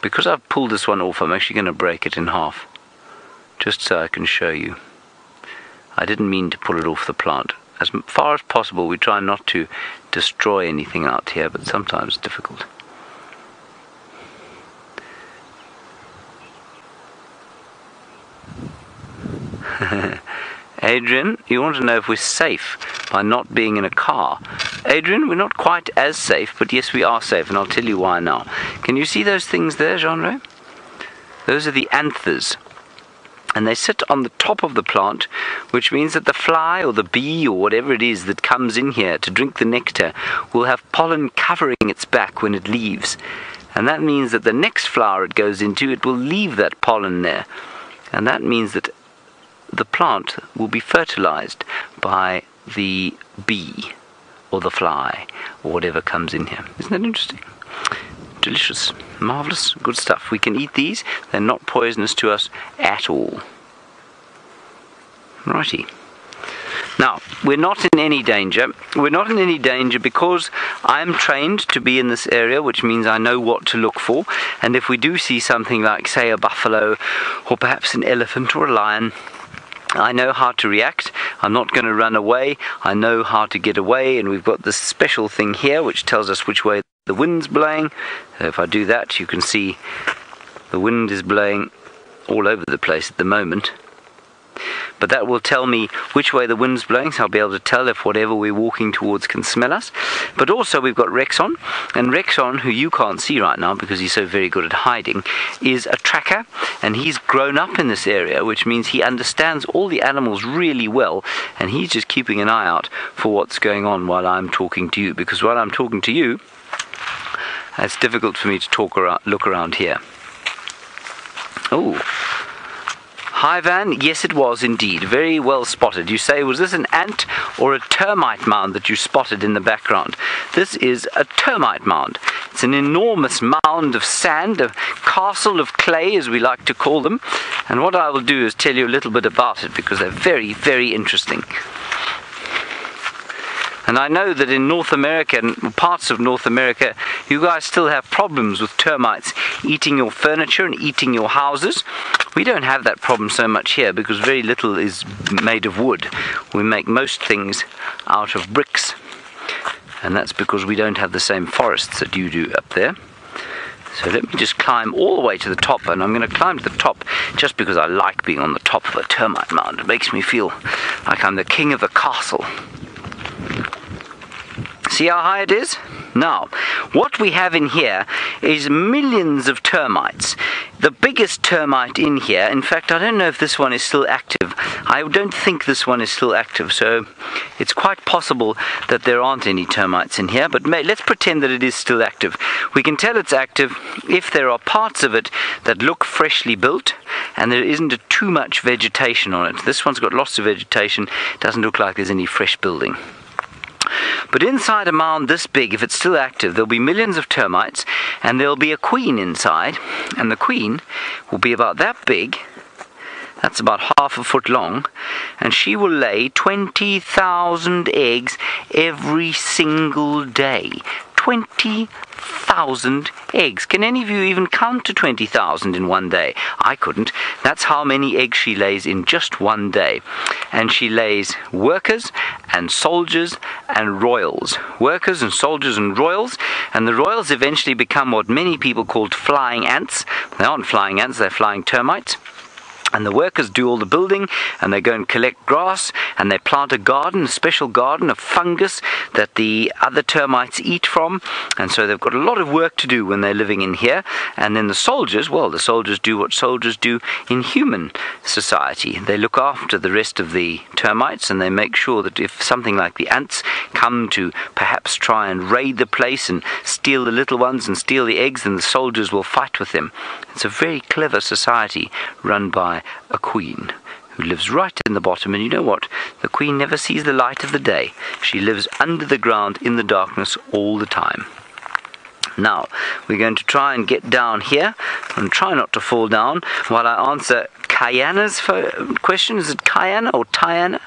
Because I've pulled this one off, I'm actually going to break it in half, just so I can show you. I didn't mean to pull it off the plant. As far as possible, we try not to destroy anything out here, but sometimes it's difficult. Adrian, you want to know if we're safe by not being in a car. Adrian, we're not quite as safe, but yes, we are safe, and I'll tell you why now. Can you see those things there, Jean-Ray? Those are the anthers. And they sit on the top of the plant, which means that the fly or the bee or whatever it is that comes in here to drink the nectar will have pollen covering its back when it leaves. And that means that the next flower it goes into, it will leave that pollen there. And that means that the plant will be fertilized by the bee or the fly or whatever comes in here. Isn't that interesting? Delicious, marvelous, good stuff. We can eat these. They're not poisonous to us at all. Righty. Now, we're not in any danger. We're not in any danger because I'm trained to be in this area, which means I know what to look for. And if we do see something like, say, a buffalo or perhaps an elephant or a lion, I know how to react. I'm not going to run away. I know how to get away, and we've got this special thing here which tells us which way the wind's blowing. So if I do that, you can see the wind is blowing all over the place at the moment. But that will tell me which way the wind's blowing, so I'll be able to tell if whatever we're walking towards can smell us. But also we've got Rexon, and Rexon, who you can't see right now because he's so very good at hiding, is a tracker, and he's grown up in this area, which means he understands all the animals really well, and he's just keeping an eye out for what's going on while I'm talking to you, because while I'm talking to you, it's difficult for me to look around here. Oh. Hi, Van. Yes, it was indeed. Very well spotted. You say, was this an ant or a termite mound that you spotted in the background? This is a termite mound. It's an enormous mound of sand, a castle of clay, as we like to call them. And what I will do is tell you a little bit about it, because they're very, very interesting. And I know that in North America and parts of North America, you guys still have problems with termites eating your furniture and eating your houses. We don't have that problem so much here because very little is made of wood. We make most things out of bricks. And that's because we don't have the same forests that you do up there. So let me just climb all the way to the top, and I'm going to climb to the top just because I like being on the top of a termite mound. It makes me feel like I'm the king of the castle. See how high it is? Now, what we have in here is millions of termites. The biggest termite in here, in fact, I don't know if this one is still active. I don't think this one is still active, so it's quite possible that there aren't any termites in here, but let's pretend that it is still active. We can tell it's active if there are parts of it that look freshly built and there isn't too much vegetation on it. This one's got lots of vegetation. It doesn't look like there's any fresh building. But inside a mound this big, if it's still active, there'll be millions of termites, and there'll be a queen inside, and the queen will be about that big. That's about half a foot long, and she will lay 20,000 eggs every single day. 20,000 eggs. Can any of you even count to 20,000 in one day? I couldn't. That's how many eggs she lays in just one day. And she lays workers and soldiers and royals. Workers and soldiers and royals. And the royals eventually become what many people called flying ants. They aren't flying ants, they're flying termites. And the workers do all the building, and they go and collect grass, and they plant a garden, a special garden of fungus that the other termites eat from. And so they've got a lot of work to do when they're living in here. And then the soldiers, well, the soldiers do what soldiers do in human society. They look after the rest of the termites, and they make sure that if something like the ants come to perhaps try and raid the place and steal the little ones and steal the eggs, then the soldiers will fight with them. It's a very clever society run by a queen who lives right in the bottom, and you know what? The queen never sees the light of the day. She lives under the ground in the darkness all the time. Now, we're going to try and get down here and try not to fall down while I answer Kayana's question. Is it Kayana or Tayana?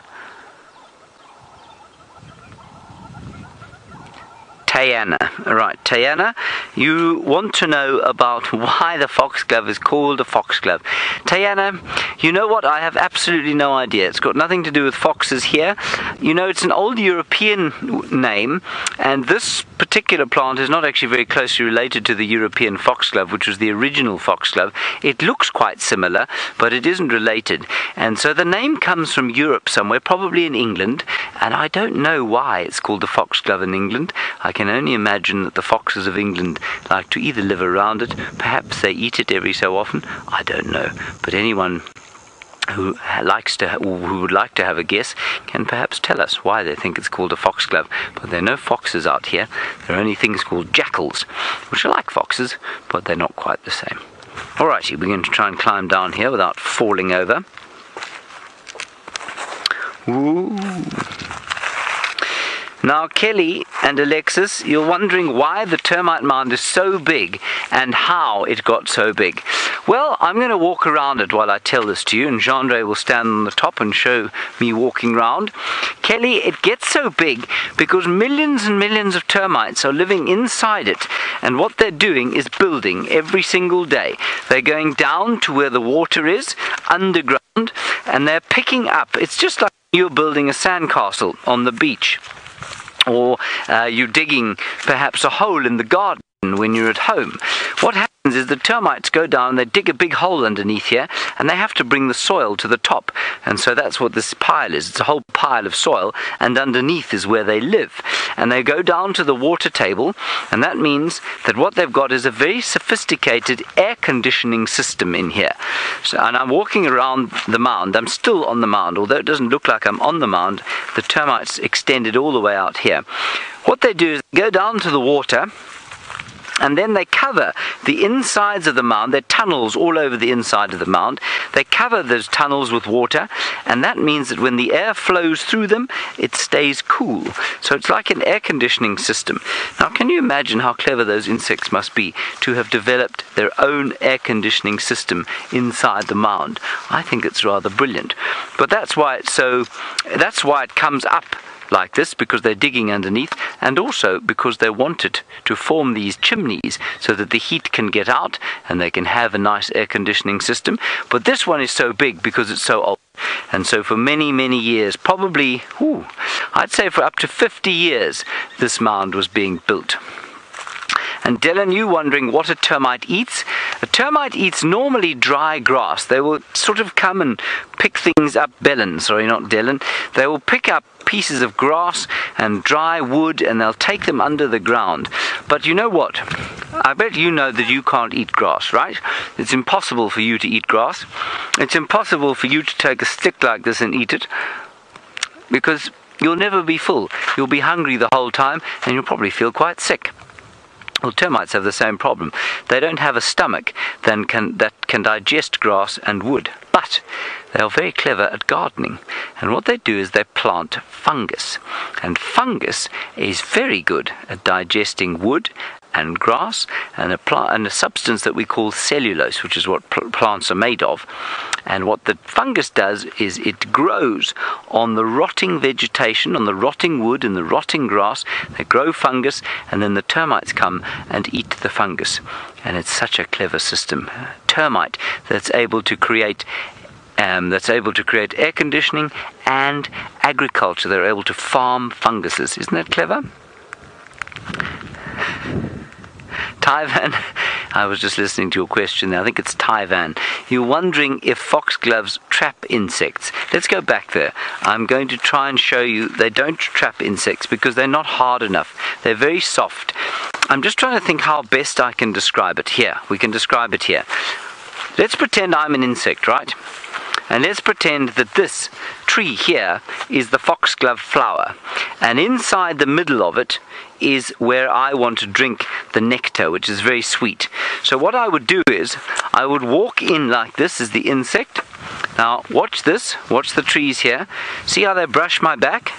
Tayana. Right, Tayana, you want to know about why the foxglove is called a foxglove. Tayana, you know what? I have absolutely no idea. It's got nothing to do with foxes here. You know, it's an old European name, and this particular plant is not actually very closely related to the European foxglove, which was the original foxglove. It looks quite similar, but it isn't related. And so the name comes from Europe somewhere, probably in England, and I don't know why it's called the foxglove in England. I can only imagine that the foxes of England like to either live around it, perhaps they eat it every so often, I don't know. But anyone who would like to have a guess can perhaps tell us why they think it's called a foxglove. But there are no foxes out here. There are only things called jackals, which are like foxes, but they're not quite the same. Alrighty, we're going to try and climb down here without falling over. Ooh. Now, Kelly and Alexis, you're wondering why the termite mound is so big and how it got so big. Well, I'm going to walk around it while I tell this to you, and Jean-Ray will stand on the top and show me walking around. Kelly, it gets so big because millions and millions of termites are living inside it, and what they're doing is building every single day. They're going down to where the water is, underground, and they're picking up. It's just like you're building a sandcastle on the beach. Or you're digging perhaps a hole in the garden when you're at home. What happens is the termites go down and they dig a big hole underneath here, and they have to bring the soil to the top. And so that's what this pile is. It's a whole pile of soil, and underneath is where they live. And they go down to the water table, and that means that what they've got is a very sophisticated air conditioning system in here. So, and I'm walking around the mound. I'm still on the mound, although it doesn't look like I'm on the mound. The termites extended all the way out here. What they do is go down to the water, And then they cover the insides of the mound. There are tunnels all over the inside of the mound. They cover those tunnels with water, and that means that when the air flows through them, it stays cool. So it's like an air conditioning system. Now, can you imagine how clever those insects must be to have developed their own air conditioning system inside the mound? I think it's rather brilliant. But that's why it comes up like this, because they're digging underneath, and also because they want it to form these chimneys so that the heat can get out and they can have a nice air conditioning system. But this one is so big because it's so old, and so for many, many years, probably, I'd say for up to 50 years, this mound was being built. And Dylan, you wondering what a termite eats? A termite eats normally dry grass. They will sort of come and pick things up. They will pick up pieces of grass and dry wood, and they'll take them under the ground. But you know what? I bet you know that you can't eat grass, right? It's impossible for you to eat grass. It's impossible for you to take a stick like this and eat it, because you'll never be full. You'll be hungry the whole time, and you'll probably feel quite sick. Well, termites have the same problem. They don't have a stomach that can digest grass and wood, but they are very clever at gardening. And what they do is they plant fungus. And fungus is very good at digesting wood and grass and a substance that we call cellulose, which is what plants are made of. And what the fungus does is it grows on the rotting vegetation, on the rotting wood and the rotting grass. They grow fungus, and then the termites come and eat the fungus. And it's such a clever system. Termite that's able to create air conditioning and agriculture. They're able to farm funguses. Isn't that clever? Taiwan, I was just listening to your question there. I think it's Taiwan. You're wondering if foxgloves trap insects. Let's go back there. I'm going to try and show you they don't trap insects because they're not hard enough. They're very soft. I'm just trying to think how best I can describe it. Here, we can describe it here. Let's pretend I'm an insect, right? And let's pretend that this tree here is the foxglove flower. And inside the middle of it is where I want to drink the nectar, which is very sweet. So what I would do is, I would walk in like this as the insect. Now, watch this. Watch the trees here. See how they brush my back?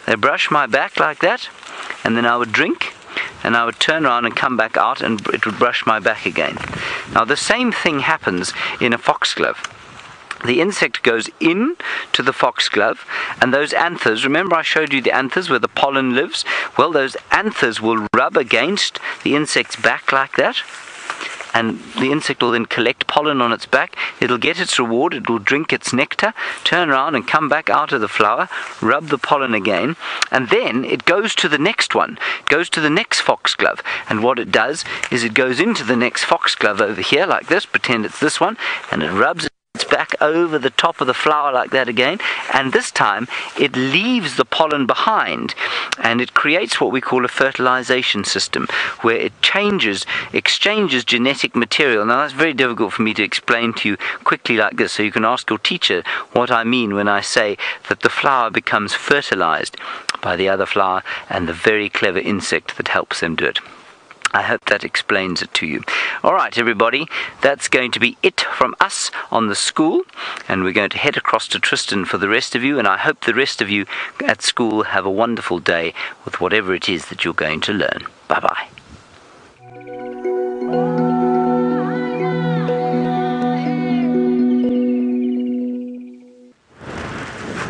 They brush my back like that. And then I would drink. And I would turn around and come back out, and it would brush my back again. Now, the same thing happens in a foxglove. The insect goes in to the foxglove, and those anthers, remember I showed you the anthers where the pollen lives? Well, those anthers will rub against the insect's back like that, and the insect will then collect pollen on its back. It'll get its reward, it will drink its nectar, turn around and come back out of the flower, rub the pollen again, and then it goes to the next one. It goes to the next foxglove, and what it does is it goes into the next foxglove over here like this, pretend it's this one, and it rubs its back over the top of the flower like that again, and this time it leaves the pollen behind, and it creates what we call a fertilization system, where it exchanges genetic material. Now that's very difficult for me to explain to you quickly like this, so you can ask your teacher what I mean when I say that the flower becomes fertilized by the other flower and the very clever insect that helps them do it. I hope that explains it to you. All right, everybody, that's going to be it from us on the school, and we're going to head across to Tristan for the rest of you, and I hope the rest of you at school have a wonderful day with whatever it is that you're going to learn. Bye-bye.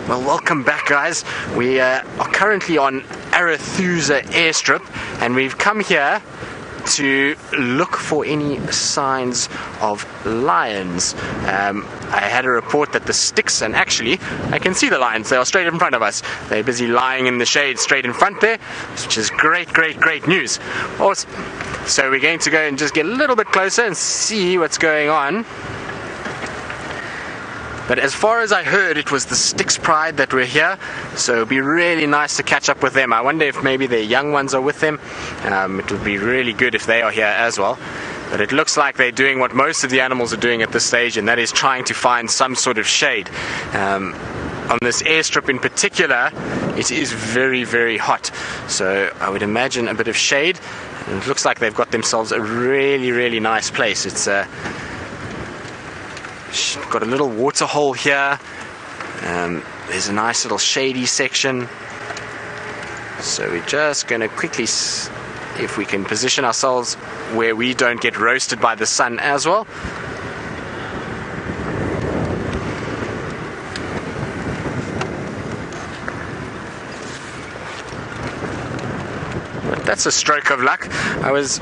Well, welcome back, guys. We are currently on Arathusa airstrip, and we've come here to look for any signs of lions. I had a report that the sticks, and actually I can see the lions, they are straight in front of us. They're busy lying in the shade straight in front there, which is great news. Awesome. So we're going to go and just get a little bit closer and see what's going on. But as far as I heard, it was the Styx Pride that were here, so it'd be really nice to catch up with them. I wonder if maybe their young ones are with them. It would be really good if they are here as well. But it looks like they're doing what most of the animals are doing at this stage, and that is trying to find some sort of shade. On this airstrip in particular, it is very hot, so I would imagine a bit of shade And it looks like they've got themselves a really, really nice place. It's got a little water hole here. There's a nice little shady section. So we're just going to quickly, if we can position ourselves where we don't get roasted by the sun as well. But that's a stroke of luck. I was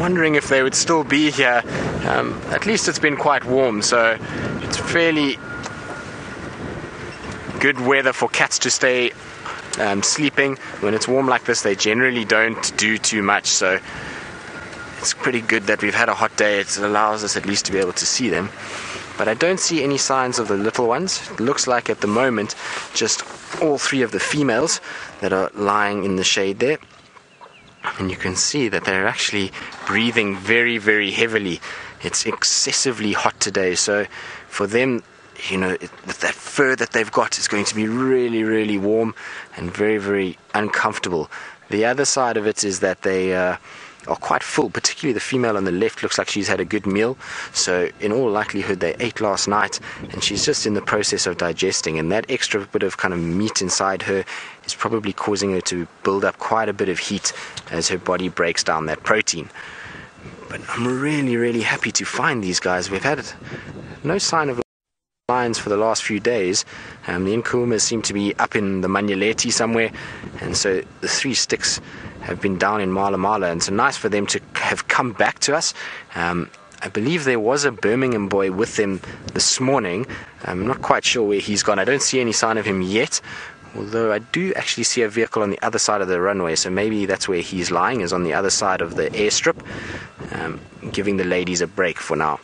wondering if they would still be here. At least it's been quite warm, so it's fairly good weather for cats to stay sleeping. When it's warm like this, they generally don't do too much, so it's pretty good that we've had a hot day. It allows us at least to be able to see them. But I don't see any signs of the little ones. It looks like at the moment just all three of the females that are lying in the shade there. And you can see that they're actually breathing very, very heavily. It's excessively hot today, so for them, you know, that fur that they've got is going to be really, really warm and very, very uncomfortable. The other side of it is that they are quite full, particularly the female on the left looks like she's had a good meal. So in all likelihood they ate last night and she's just in the process of digesting, and that extra bit of kind of meat inside her is probably causing her to build up quite a bit of heat as her body breaks down that protein. But I'm really, really happy to find these guys. We've had no sign of lions for the last few days. The Nkuhumas seem to be up in the Manyeleti somewhere, and so the three sticks have been down in Mala Mala, and so nice for them to have come back to us. I believe there was a Birmingham boy with them this morning. I'm not quite sure where he's gone. I don't see any sign of him yet, although I do actually see a vehicle on the other side of the runway, so maybe that's where he's lying, is on the other side of the airstrip, giving the ladies a break for now.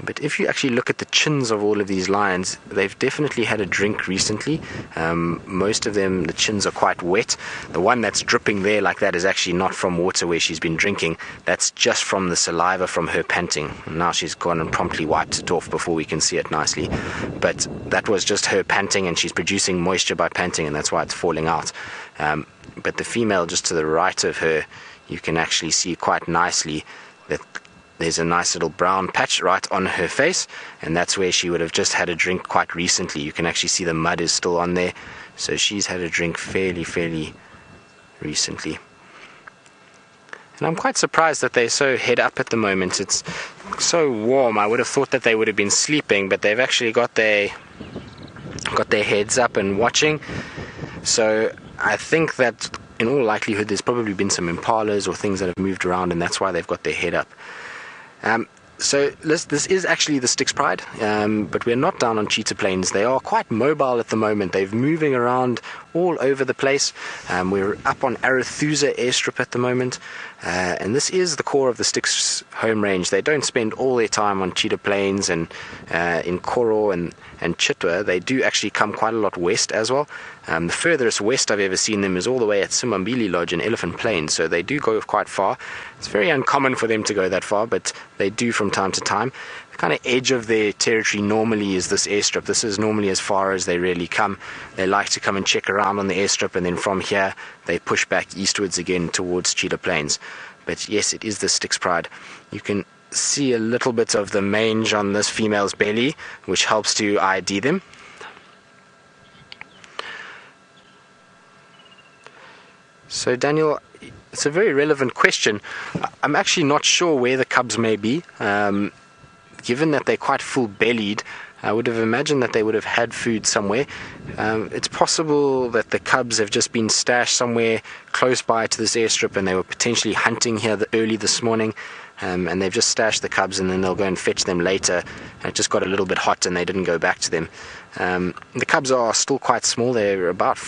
But if you actually look at the chins of all of these lions, they've definitely had a drink recently. Most of them, the chins are quite wet. The one that's dripping there like that is actually not from water where she's been drinking. That's just from the saliva from her panting. And now she's gone and promptly wiped it off before we can see it nicely. But that was just her panting, and she's producing moisture by panting, and that's why it's falling out. But the female just to the right of her, you can actually see quite nicely that there's a nice little brown patch right on her face, and that's where she would have just had a drink quite recently. You can actually see the mud is still on there, so she's had a drink fairly recently. And I'm quite surprised that they're so head up at the moment. It's so warm. I would have thought that they would have been sleeping, but they've actually got their heads up and watching. So I think that in all likelihood there's probably been some impalas or things that have moved around, and that's why they've got their head up. So this is actually the Styx Pride, but we're not down on Cheetah Plains. They are quite mobile at the moment. They're moving around all over the place. We're up on Arathusa airstrip at the moment, and this is the core of the Styx home range. They don't spend all their time on Cheetah Plains and in Koro and Chitwa. They do actually come quite a lot west as well. The furthest west I've ever seen them is all the way at Simambili Lodge in Elephant Plain, so they do go quite far. It's very uncommon for them to go that far, but they do from time to time. The kind of edge of their territory normally is this airstrip. This is normally as far as they really come. They like to come and check around on the airstrip, and then from here they push back eastwards again towards Cheetah Plains. But yes, it is the Styx Pride. You can see a little bit of the mange on this female's belly, which helps to ID them. So Daniel, it's a very relevant question. I'm actually not sure where the cubs may be. Given that they're quite full-bellied, I would have imagined that they would have had food somewhere. It's possible that the cubs have just been stashed somewhere close by to this airstrip, and they were potentially hunting here early this morning, and they've just stashed the cubs, and then they'll go and fetch them later. It just got a little bit hot and they didn't go back to them. The cubs are still quite small. They're about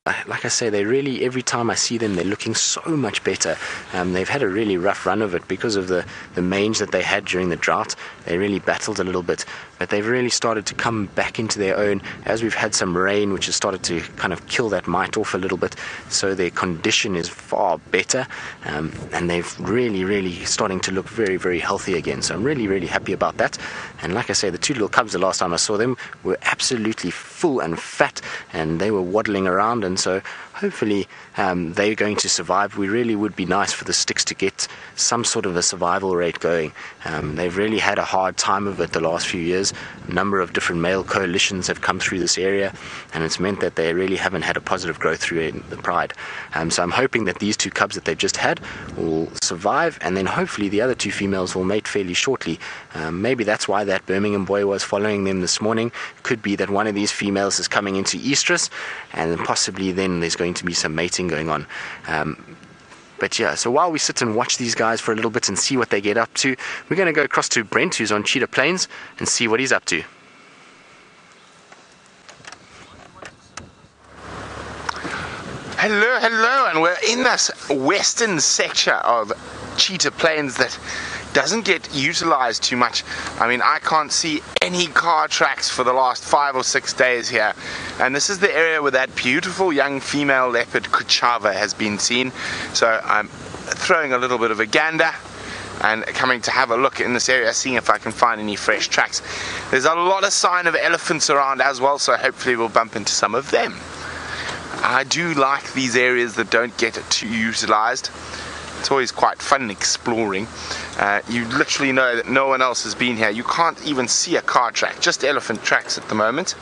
like I say, they really, every time I see them, they're looking so much better. They've had a really rough run of it because of the mange that they had during the drought. They really battled a little bit, but they've really started to come back into their own as we've had some rain, which has started to kind of kill that mite off a little bit. So their condition is far better, and they've really starting to look very, very healthy again. So I'm really happy about that. And like I say, the two little cubs, the last time I saw them, were absolutely full and fat, and they were waddling around, and so hopefully they're going to survive. We really would be nice for the sticks to get some sort of a survival rate going. They've really had a hard time of it the last few years. A number of different male coalitions have come through this area, and it's meant that they really haven't had a positive growth through the pride. So I'm hoping that these two cubs that they've just had will survive, and then hopefully the other two females will mate fairly shortly. Maybe that's why that Birmingham boy was following them this morning. Could be that one of these females is coming into estrus, and possibly then there's going to be some mating going on. But yeah, so while we sit and watch these guys for a little bit and see what they get up to, we're going to go across to Brent, who's on Cheetah Plains, and see what he's up to. Hello, and we're in this western sector of Cheetah Plains that doesn't get utilized too much. I mean, I can't see any car tracks for the last 5 or 6 days here, and this is the area where that beautiful young female leopard Kuchava has been seen. So I'm throwing a little bit of a gander and coming to have a look in this area, seeing if I can find any fresh tracks. There's a lot of sign of elephants around as well, so hopefully we'll bump into some of them. I do like these areas that don't get too utilized. It's always quite fun exploring. You literally know that no one else has been here. You can't even see a car track, just elephant tracks at the moment.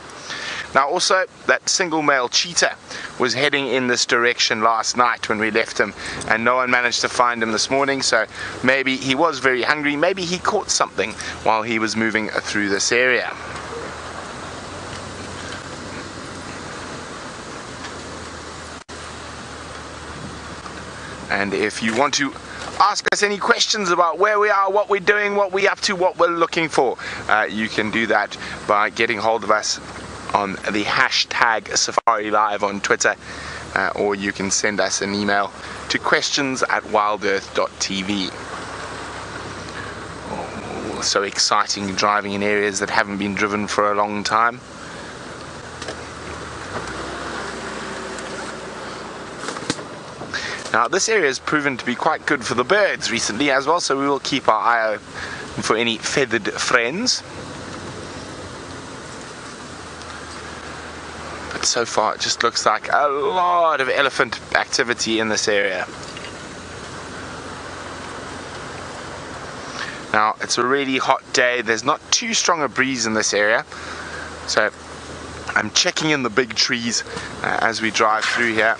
Now also, that single male cheetah was heading in this direction last night when we left him, and no one managed to find him this morning, so maybe he was very hungry, maybe he caught something while he was moving through this area. And if you want to ask us any questions about where we are, what we're doing, what we're up to, what we're looking for, you can do that by getting hold of us on the hashtag Safari Live on Twitter, or you can send us an email to questions@wildearth.tv. Oh, so exciting driving in areas that haven't been driven for a long time. Now this area has proven to be quite good for the birds recently as well, so we will keep our eye open for any feathered friends. But so far it just looks like a lot of elephant activity in this area. Now it's a really hot day, there's not too strong a breeze in this area, so I'm checking in the big trees as we drive through here,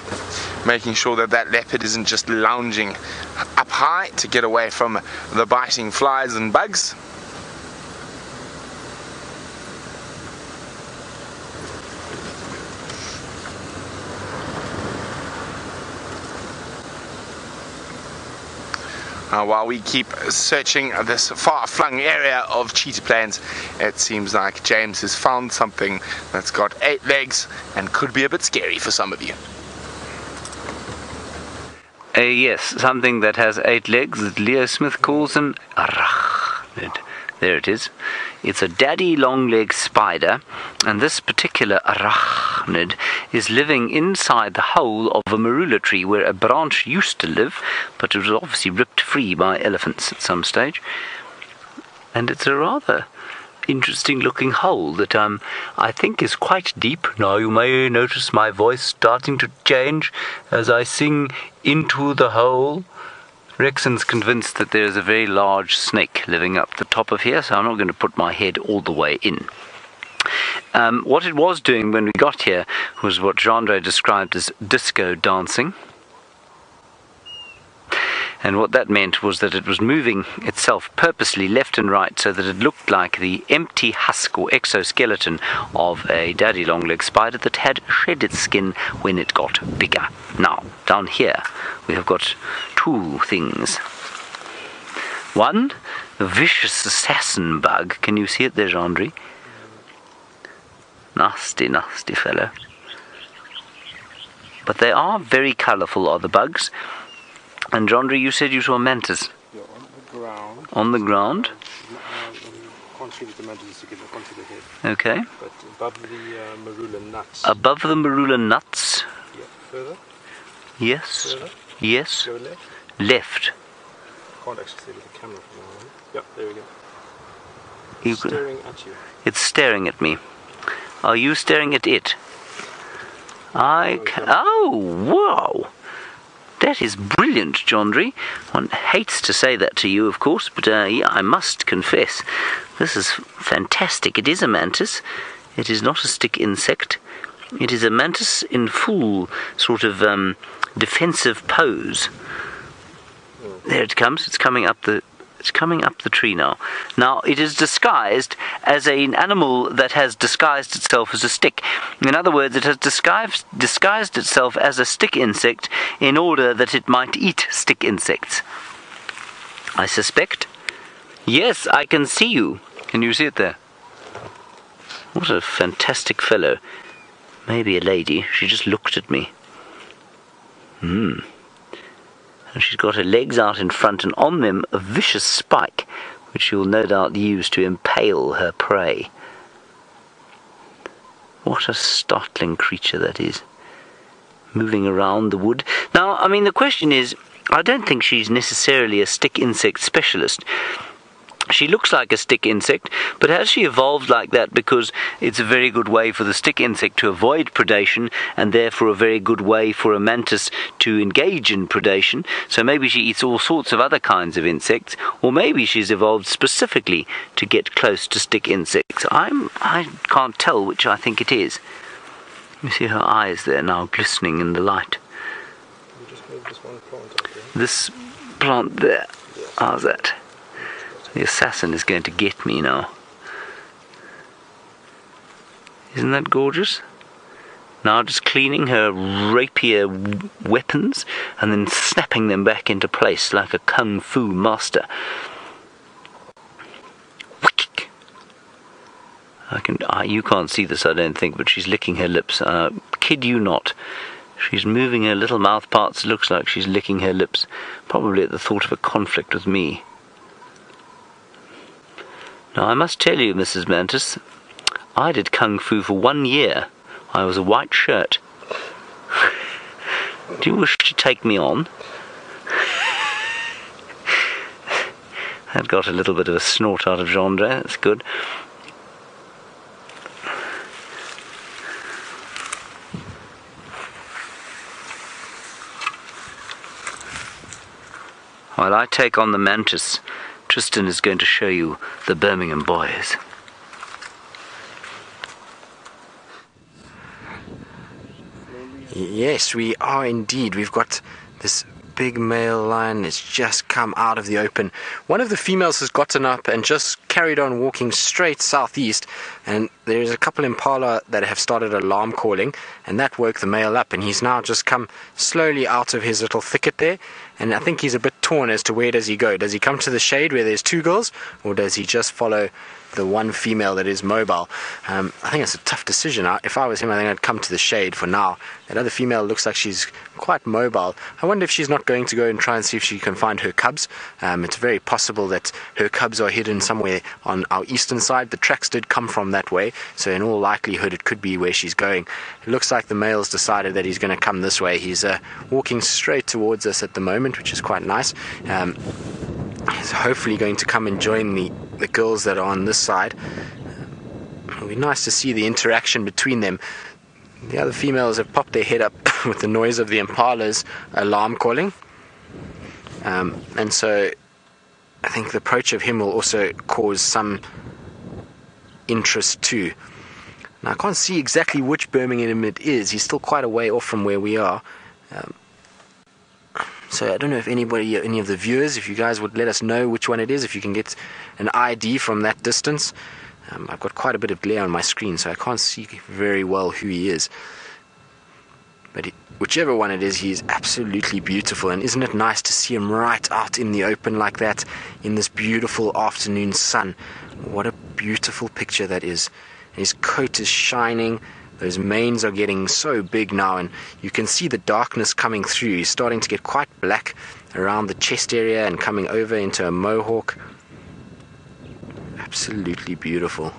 making sure that that leopard isn't just lounging up high to get away from the biting flies and bugs. While we keep searching this far-flung area of Cheetah Plains, it seems like James has found something that's got 8 legs and could be a bit scary for some of you. Yes, something that has 8 legs that Leo Smith calls an arachnid. There it is. It's a daddy long-legged spider, and this particular arachnid is living inside the hole of a marula tree where a branch used to live, but it was obviously ripped free by elephants at some stage. And it's a rather interesting looking hole that I think is quite deep. Now you may notice my voice starting to change as I sing into the hole. Rexon's convinced that there is a very large snake living up the top of here, so I'm not going to put my head all the way in. What it was doing when we got here was what Jean-Andre described as disco dancing. And what that meant was that it was moving itself purposely left and right so that it looked like the empty husk or exoskeleton of a daddy long-legged spider that had shed its skin when it got bigger. Now, down here, we have got 2 things. One, a vicious assassin bug. Can you see it there, Jean-Andre? Nasty, nasty fellow. But they are very colourful, are the bugs. And Jondre, you said you saw mantis. Yeah, on the ground. On the ground? Can't see with the mantis to get the front of the head. Okay. But above the marula nuts. Above the marula nuts? Yeah, further. Yes. Further. Yes. Go left. Left. Can't actually see with the camera from now on. Yeah, there we go. You Staring at you. It's staring at me. Are you staring at it? Oh, wow! That is brilliant, Jondre. One hates to say that to you, of course, but yeah, I must confess. This is fantastic. It is a mantis. It is not a stick insect. It is a mantis in full sort of defensive pose. There it comes. It's coming up the tree now. Now, it is disguised as an animal that has disguised itself as a stick. In other words, it has disguised itself as a stick insect in order that it might eat stick insects. I suspect. Yes, I can see you. Can you see it there? What a fantastic fellow. Maybe a lady. She just looked at me. And she's got her legs out in front, and on them a vicious spike, which she'll no doubt use to impale her prey. What a startling creature that is, moving around the wood. Now, I mean, the question is, I don't think she's necessarily a stick insect specialist. She looks like a stick insect, but has she evolved like that because it's a very good way for the stick insect to avoid predation, and therefore a very good way for a mantis to engage in predation? So maybe she eats all sorts of other kinds of insects, or maybe she's evolved specifically to get close to stick insects. I can't tell which I think it is. You see her eyes there now glistening in the light. You just move this one plant up there. This plant there, Yes. how's that? The assassin is going to get me now. Isn't that gorgeous? Now just cleaning her rapier weapons and then snapping them back into place like a kung fu master. You can't see this, I don't think, but she's licking her lips. Kid you not. She's moving her little mouth parts. Looks like she's licking her lips, probably at the thought of a conflict with me. Now, I must tell you, Mrs. Mantis, I did Kung Fu for 1 year. I was a white shirt. Do you wish to take me on? That got a little bit of a snort out of Jondre. That's good. While I take on the mantis, Tristan is going to show you the Birmingham boys. Yes, we are indeed. We've got this big male lion that's just come out of the open. One of the females has gotten up and just carried on walking straight southeast, and there's a couple impala that have started alarm calling, and that woke the male up, and he's now just come slowly out of his little thicket there, and I think he's a bit torn as to where does he go. Does he come to the shade where there's two girls, or does he just follow the one female that is mobile? I think it's a tough decision. If I was him, I think I'd come to the shade for now. That other female looks like she's quite mobile. I wonder if she's not going to go and try and see if she can find her cubs. It's very possible that her cubs are hidden somewhere on our eastern side. The tracks did come from that way, so in all likelihood it could be where she's going. It looks like the male's decided that he's going to come this way. He's walking straight towards us at the moment, which is quite nice. He's hopefully going to come and join the girls that are on this side. It'll be nice to see the interaction between them. The other females have popped their head up with the noise of the impala's alarm calling. And so I think the approach of him will also cause some interest too. Now I can't see exactly which Birmingham it is. He's still quite a way off from where we are. So I don't know if any of the viewers, if you guys would let us know which one it is, if you can get an ID from that distance. I've got quite a bit of glare on my screen, so I can't see very well who he is. But whichever one it is, he is absolutely beautiful. And isn't it nice to see him right out in the open like that, in this beautiful afternoon sun? What a beautiful picture that is. His coat is shining. Those manes are getting so big now, and you can see the darkness coming through. He's starting to get quite black around the chest area and coming over into a mohawk. Absolutely beautiful.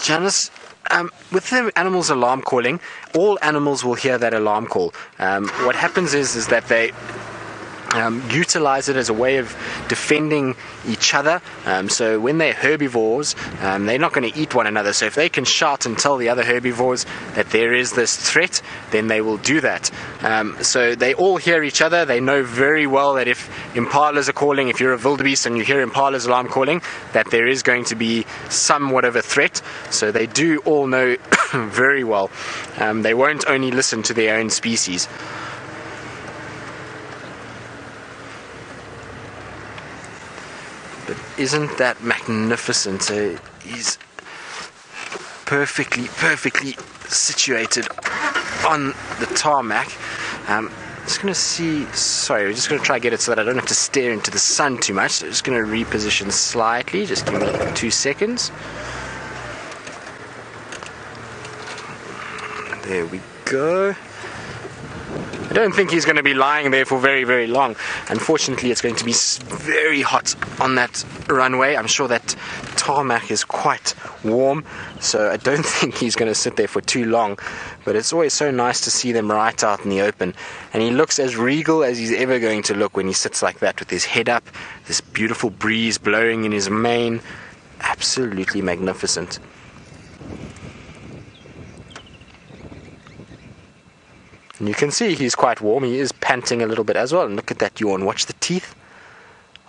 Janice, with the animals' alarm calling, all animals will hear that alarm call. What happens is that they utilize it as a way of defending each other. So when they're herbivores, they're not going to eat one another. So if they can shout and tell the other herbivores that there is this threat, then they will do that. So they all hear each other. They know very well that if impalas are calling, if you're a wildebeest and you hear impala's alarm calling, that there is going to be somewhat of a threat. So they do all know very well. They won't only listen to their own species. But isn't that magnificent? He's perfectly situated on the tarmac. Just going to see, sorry, we're just going to try to get it so that I don't have to stare into the sun too much. So just going to reposition slightly. Just give me 2 seconds. There we go. I don't think he's going to be lying there for very long. Unfortunately, it's going to be very hot on that runway. I'm sure that tarmac is quite warm, so I don't think he's going to sit there for too long. But it's always so nice to see them right out in the open. And he looks as regal as he's ever going to look when he sits like that with his head up, this beautiful breeze blowing in his mane. Absolutely magnificent. And you can see he's quite warm. He is panting a little bit as well. And look at that yawn. Watch the teeth.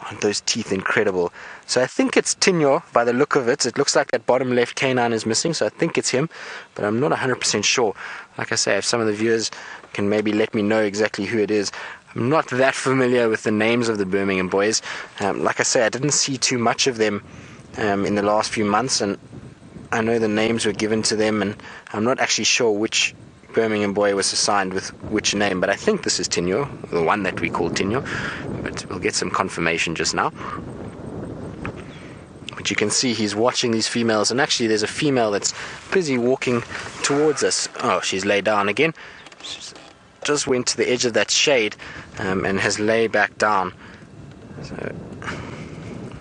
Aren't those teeth incredible? So I think it's Tinyo by the look of it. It looks like that bottom left canine is missing, so I think it's him. But I'm not 100% sure. Like I say, if some of the viewers can maybe let me know exactly who it is. I'm not that familiar with the names of the Birmingham boys. Like I say, I didn't see too much of them in the last few months. And I know the names were given to them, and I'm not actually sure which Birmingham boy was assigned with which name, but I think this is Tinyo, the one that we call Tinyo, but we'll get some confirmation just now. But you can see he's watching these females, and actually there's a female that's busy walking towards us. Oh, she's laid down again. She's just went to the edge of that shade and has lay back down. So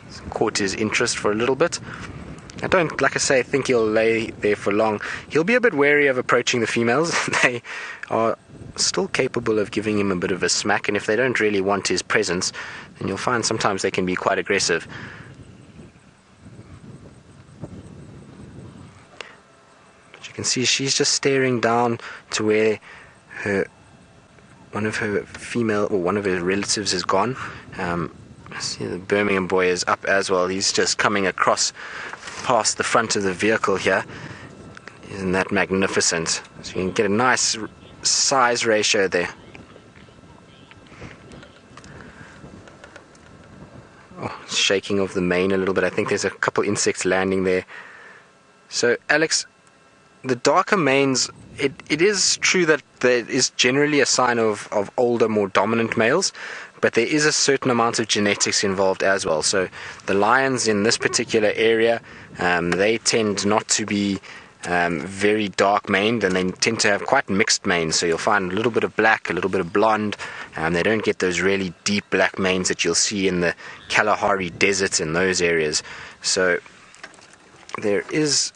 it's caught his interest for a little bit. I don't, like I say, think he'll lay there for long. He'll be a bit wary of approaching the females. They are still capable of giving him a bit of a smack, and if they don't really want his presence, then you'll find sometimes they can be quite aggressive. But you can see she's just staring down to where one of her relatives is gone. See, the Birmingham boy is up as well. He's just coming across past the front of the vehicle here. Isn't that magnificent? So you can get a nice size ratio there. Oh, shaking of the mane a little bit. I think there's a couple insects landing there. So Alex, the darker manes, it is true that there is generally a sign of older, more dominant males, but there is a certain amount of genetics involved as well. So the lions in this particular area, they tend not to be very dark maned, and they tend to have quite mixed manes. So you'll find a little bit of black, a little bit of blonde. They don't get those really deep black manes that you'll see in the Kalahari Desert in those areas. So there is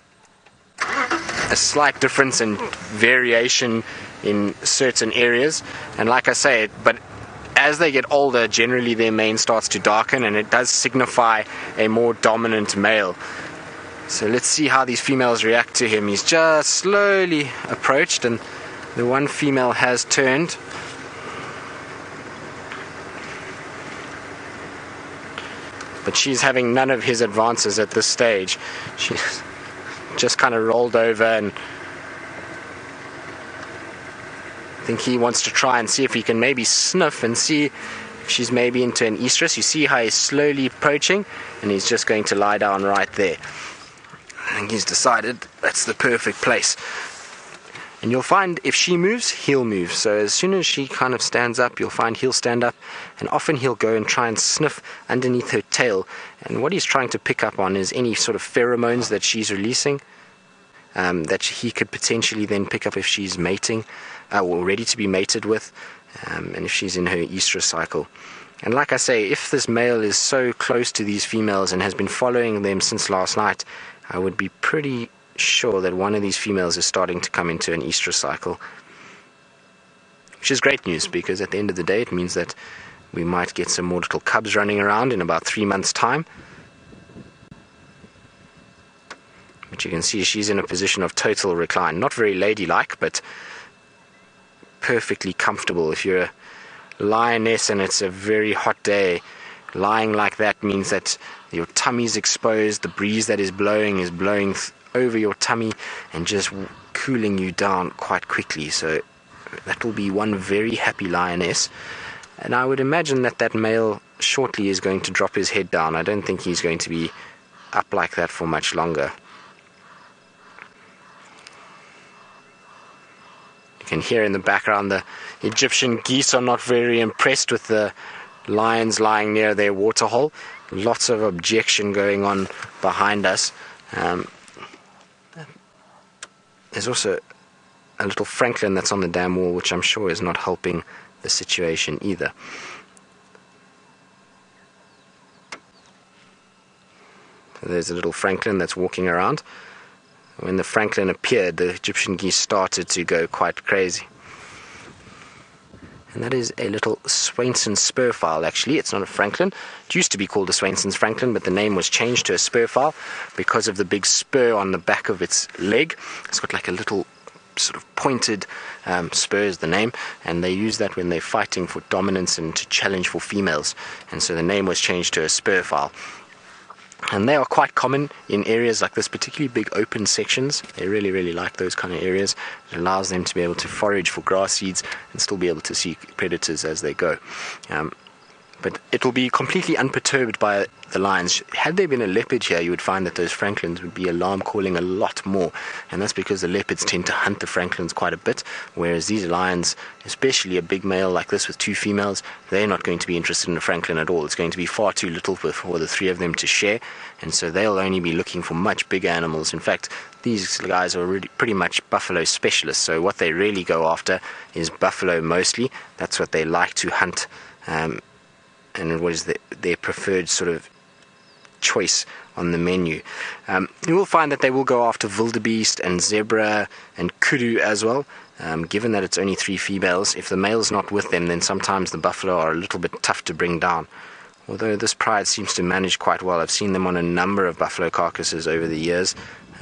a slight difference in variation in certain areas. And like I say, but as they get older, generally their mane starts to darken, and it does signify a more dominant male. So let's see how these females react to him. He's just slowly approached, and the one female has turned. But she's having none of his advances at this stage. She's just kind of rolled over, and I think he wants to try and see if he can maybe sniff and see if she's maybe into an estrus. You see how he's slowly approaching, and he's just going to lie down right there. I think he's decided that's the perfect place. And you'll find if she moves, he'll move. So as soon as she kind of stands up, you'll find he'll stand up, and often he'll go and try and sniff underneath her tail. And what he's trying to pick up on is any sort of pheromones that she's releasing, that he could potentially then pick up if she's mating, or ready to be mated with, and if she's in her estrous cycle. And like I say, if this male is so close to these females and has been following them since last night, I would be pretty sure that one of these females is starting to come into an estrous cycle, which is great news, because at the end of the day it means that we might get some more little cubs running around in about 3 months' time. But you can see she's in a position of total recline, not very ladylike, but perfectly comfortable. If you're a lioness and it's a very hot day, lying like that means that your tummy's exposed, the breeze that is blowing over your tummy and just cooling you down quite quickly. So that will be one very happy lioness. And I would imagine that that male shortly is going to drop his head down. I don't think he's going to be up like that for much longer. You can hear in the background the Egyptian geese are not very impressed with the lions lying near their waterhole. Lots of objection going on behind us. There's also a little francolin that's on the dam wall, which I'm sure is not helping the situation either. So there's a little francolin that's walking around. When the francolin appeared, the Egyptian geese started to go quite crazy. And that is a little Swainson's spurfowl, actually. It's not a francolin. It used to be called a Swainson's francolin, but the name was changed to a spurfowl because of the big spur on the back of its leg. It's got like a little sort of pointed spur is the name, and they use that when they're fighting for dominance and to challenge for females. And so the name was changed to a spurfowl. And they are quite common in areas like this, particularly big open sections. They really, really like those kind of areas. It allows them to be able to forage for grass seeds and still be able to see predators as they go. But it will be completely unperturbed by the lions. Had there been a leopard here, you would find that those francolins would be alarm calling a lot more. And that's because the leopards tend to hunt the francolins quite a bit, whereas these lions, especially a big male like this with 2 females, they're not going to be interested in a francolin at all. It's going to be far too little for the 3 of them to share, and so they'll only be looking for much bigger animals. In fact, these guys are really pretty much buffalo specialists, so what they really go after is buffalo mostly. That's what they like to hunt, and what is their preferred sort of choice on the menu. You will find that they will go after wildebeest and zebra and kudu as well. Given that it's only 3 females, if the male's not with them, then sometimes the buffalo are a little bit tough to bring down. Although this pride seems to manage quite well. I've seen them on a number of buffalo carcasses over the years.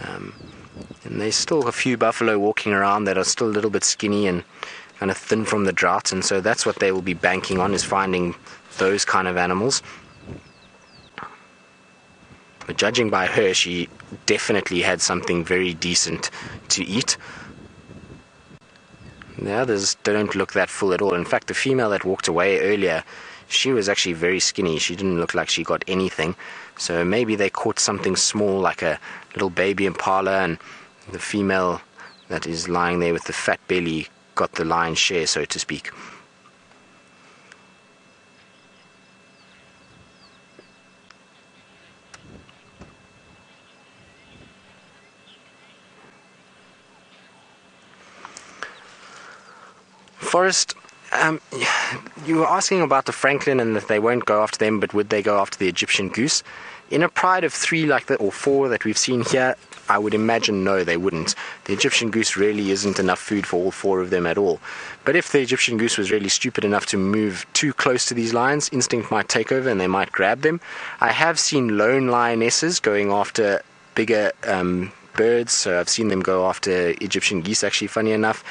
And there's still a few buffalo walking around that are still a little bit skinny and kind of thin from the drought, and so that's what they will be banking on, is finding those kind of animals. But judging by her, she definitely had something very decent to eat. The others don't look that full at all. In fact, the female that walked away earlier, she was actually very skinny. She didn't look like she got anything. So maybe they caught something small like a little baby impala, and the female that is lying there with the fat belly got the lion's share, so to speak. Forrest, you were asking about the francolin and that they won't go after them, but would they go after the Egyptian goose? In a pride of 3 like that, or 4 that we've seen here, I would imagine no, they wouldn't. The Egyptian goose really isn't enough food for all 4 of them at all. But if the Egyptian goose was really stupid enough to move too close to these lions, instinct might take over and they might grab them. I have seen lone lionesses going after bigger birds, so I've seen them go after Egyptian geese, actually, funny enough,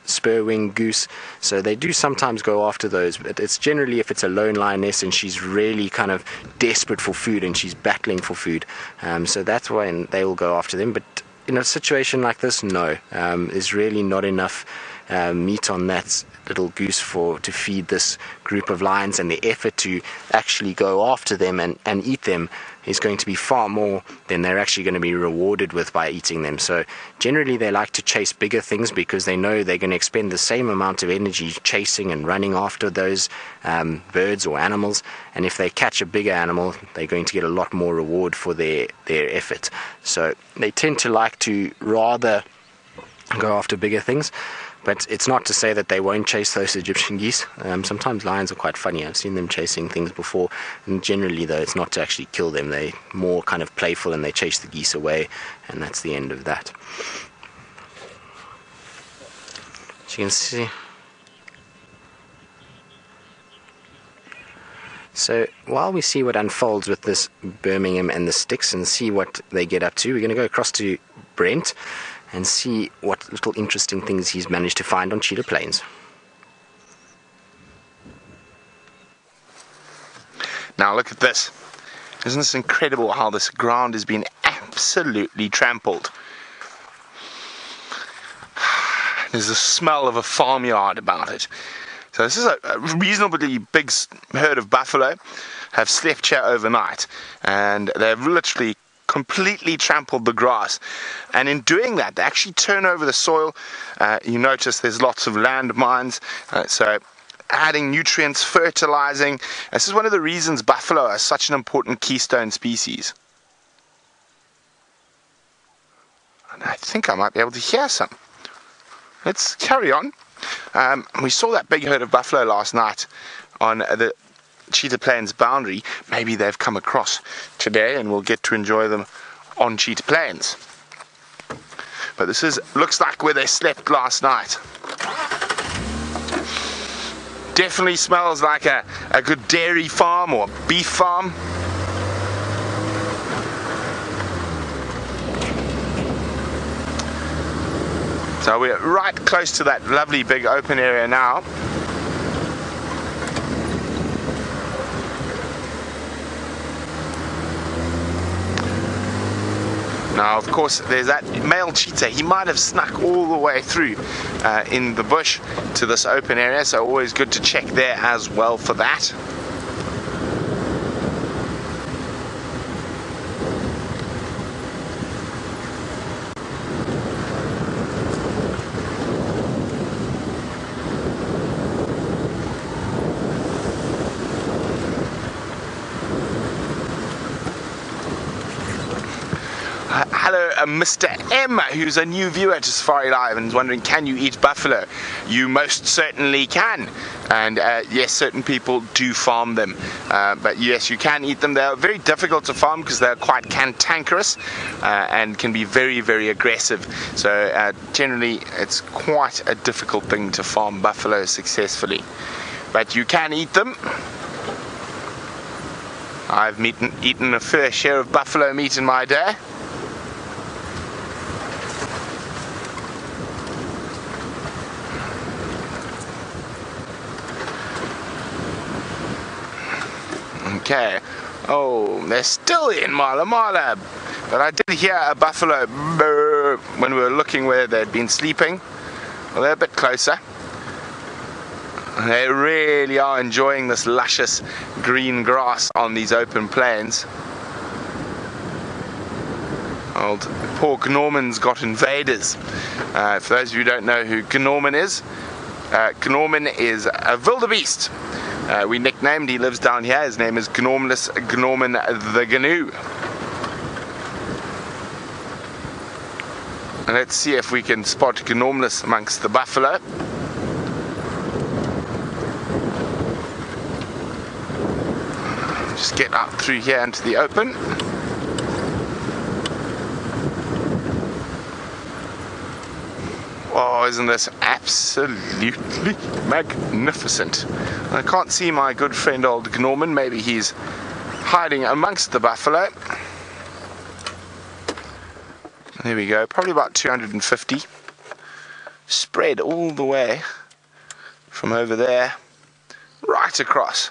spur-winged goose, so they do sometimes go after those, but it's generally if it's a lone lioness and she's really kind of desperate for food and she's battling for food, so that's when they will go after them. But in a situation like this, no, there's really not enough meat on that little goose to feed this group of lions, and the effort to actually go after them and eat them is going to be far more than they're actually going to be rewarded with by eating them. So generally they like to chase bigger things because they know they're going to expend the same amount of energy chasing and running after those birds or animals, and if they catch a bigger animal, they're going to get a lot more reward for their effort. So they tend to like to rather go after bigger things. But it's not to say that they won't chase those Egyptian geese. Sometimes lions are quite funny. I've seen them chasing things before. And generally, though, it's not to actually kill them. They're more kind of playful, and they chase the geese away. And that's the end of that. As you can see. So while we see what unfolds with this Birmingham and the Sticks and see what they get up to, we're going to go across to Brent and see what little interesting things he's managed to find on Cheetah Plains. Now look at this. Isn't this incredible how this ground has been absolutely trampled? There's a smell of a farmyard about it. So this is a reasonably big herd of buffalo, have slept here overnight, and they've literally completely trampled the grass, and in doing that they actually turn over the soil. You notice there's lots of landmines, so adding nutrients, fertilizing. This is one of the reasons buffalo are such an important keystone species. And I think I might be able to hear some. Let's carry on. We saw that big herd of buffalo last night on the Cheetah Plains boundary. Maybe they've come across today and we'll get to enjoy them on Cheetah Plains. But this looks like where they slept last night. Definitely smells like a good dairy farm or beef farm. So we're right close to that lovely big open area now. Now, of course, there's that male cheetah. He might have snuck all the way through in the bush to this open area, so always good to check there as well for that. Hello, Mr. M, who's a new viewer to Safari Live and is wondering, can you eat buffalo? You most certainly can. And yes, certain people do farm them. But yes, you can eat them. They're very difficult to farm because they're quite cantankerous and can be very, very aggressive. So generally, it's quite a difficult thing to farm buffalo successfully. But you can eat them. I've eaten a fair share of buffalo meat in my day. Okay. Oh, they're still in Mala Mala. But I did hear a buffalo brr when we were looking where they'd been sleeping. Well, they're a bit closer. They really are enjoying this luscious green grass on these open plains. Old poor Gnorman's got invaders. For those of you who don't know who Gnorman is a wildebeest. We nicknamed, he lives down here, his name is Gnormless Gnorman the Gnu. And let's see if we can spot Gnormless amongst the buffalo. Just get out through here into the open. Oh, isn't this absolutely magnificent? I can't see my good friend old Gnorman. Maybe he's hiding amongst the buffalo. There we go, probably about 250. Spread all the way from over there right across.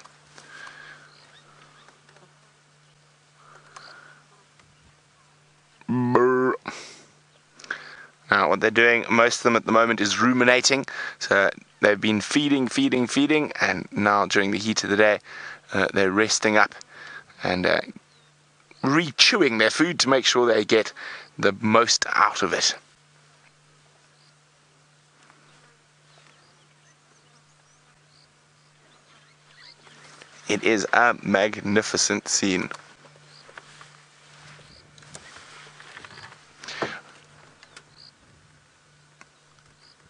Brr. Now, what they're doing, most of them at the moment, is ruminating. So they've been feeding, and now during the heat of the day, they're resting up and re-chewing their food to make sure they get the most out of it. It is a magnificent scene.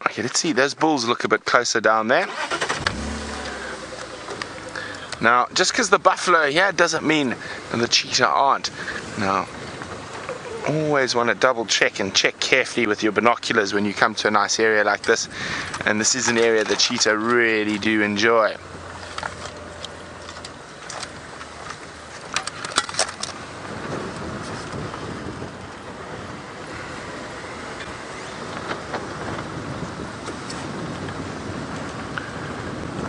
Okay, let's see, those bulls look a bit closer down there. Now, just because the buffalo are here doesn't mean the cheetah aren't. Now, always want to double check and check carefully with your binoculars when you come to a nice area like this. And this is an area the cheetah really do enjoy.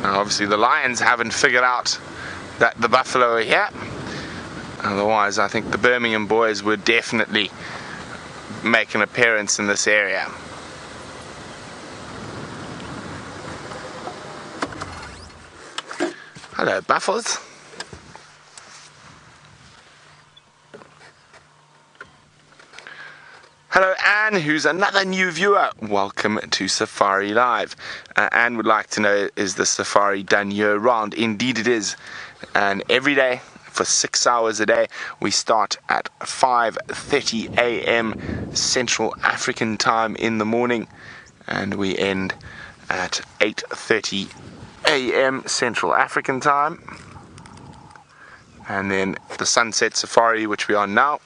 Now, obviously the lions haven't figured out that the buffalo are here. Otherwise, I think the Birmingham boys would definitely make an appearance in this area. Hello, buffaloes. Hello, Anne, who's another new viewer. Welcome to Safari Live. Anne would like to know, is the safari done year-round? Indeed it is. And every day, for 6 hours a day, we start at 5:30 a.m. Central African time in the morning, and we end at 8:30 a.m. Central African time. And then the Sunset Safari, which we are now,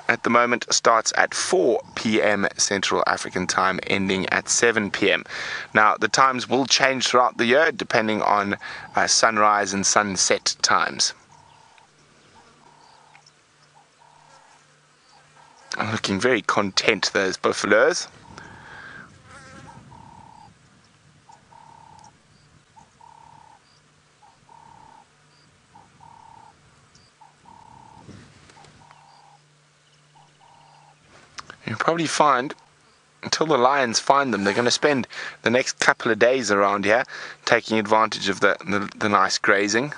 at the moment, starts at 4 p.m. Central African time, ending at 7 p.m. Now, the times will change throughout the year, depending on sunrise and sunset times. I'm looking very content, those buffaloes. You'll probably find, until the lions find them, they're going to spend the next couple of days around here taking advantage of the nice grazing.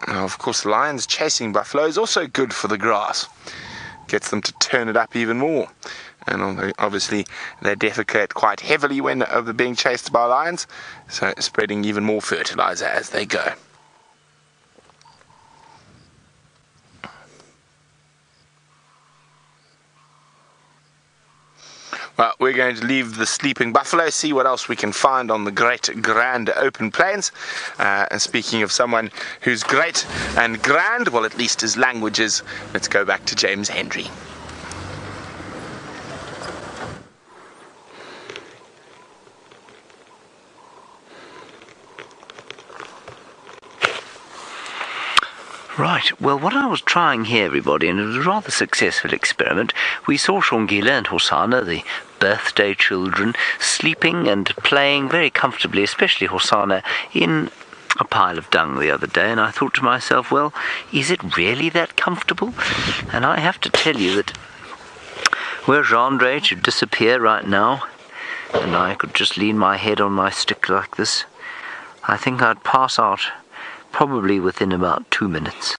Now, of course, lions chasing buffalo is also good for the grass. Gets them to turn it up even more. And obviously they defecate quite heavily when they're being chased by lions, so spreading even more fertilizer as they go. Well, we're going to leave the sleeping buffalo, see what else we can find on the great grand open plains. And speaking of someone who's great and grand, well, at least his languages, let's go back to James Hendry. Right, well, what I was trying here, everybody, and it was a rather successful experiment, we saw Shongile and Hosana, the birthday children, sleeping and playing very comfortably, especially Hosana, in a pile of dung the other day, and I thought to myself, well, is it really that comfortable? And I have to tell you that were Gendre to disappear right now, and I could just lean my head on my stick like this, I think I'd pass out probably within about 2 minutes,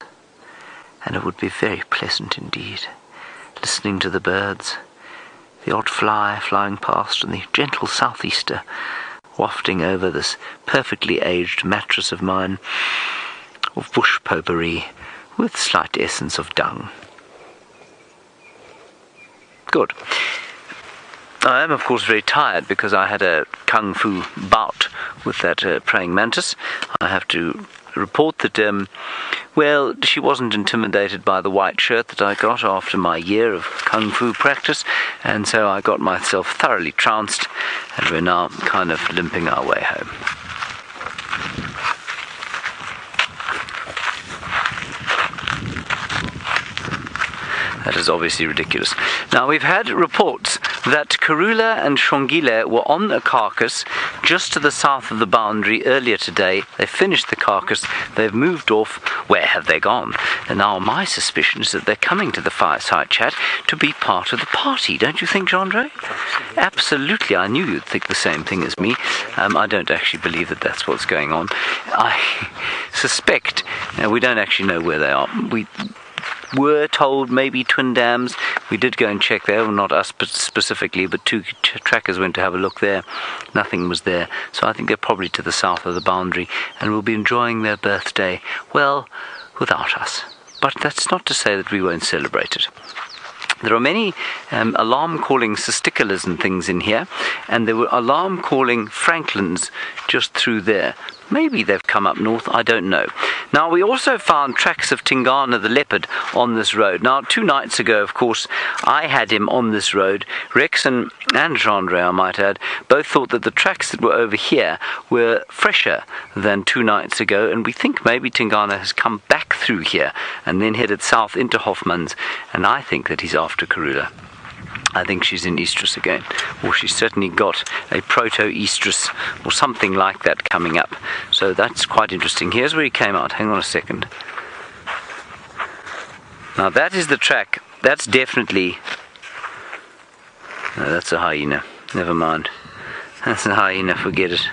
and it would be very pleasant indeed, listening to the birds, the odd fly flying past, and the gentle southeaster wafting over this perfectly aged mattress of mine, of bush potpourri with slight essence of dung. Good. I am, of course, very tired because I had a kung fu bout with that praying mantis. I have to report that, well, she wasn't intimidated by the white shirt that I got after my year of kung fu practice, and so I got myself thoroughly trounced, and we're now kind of limping our way home. That is obviously ridiculous. Now, we've had reports that Karula and Shongile were on a carcass just to the south of the boundary earlier today. They finished the carcass. They've moved off. Where have they gone? And now my suspicion is that they're coming to the fireside chat to be part of the party. Don't you think, Jean-Andre? Absolutely. I knew you'd think the same thing as me. I don't actually believe that that's what's going on. I suspect, we don't actually know where they are. We were told maybe Twin Dams. We did go and check there, well, not us specifically, but two trackers went to have a look there. Nothing was there, so I think they're probably to the south of the boundary and will be enjoying their birthday, well, without us. But that's not to say that we won't celebrate it. There are many alarm-calling cisticolas and things in here, and there were alarm-calling Franklins just through there. Maybe they've come up north, I don't know. Now, we also found tracks of Tingana the leopard on this road. Now, 2 nights ago, of course, I had him on this road. Rex and Jean-Andre, I might add, both thought that the tracks that were over here were fresher than 2 nights ago, and we think maybe Tingana has come back through here and then headed south into Hoffman's, and I think that he's after Karula. I think she's in estrus again, or she's certainly got a proto-estrus or something like that coming up. So that's quite interesting. Here's where he came out. Hang on a second. Now that is the track. That's definitely... No, that's a hyena. Never mind. That's a hyena, forget it.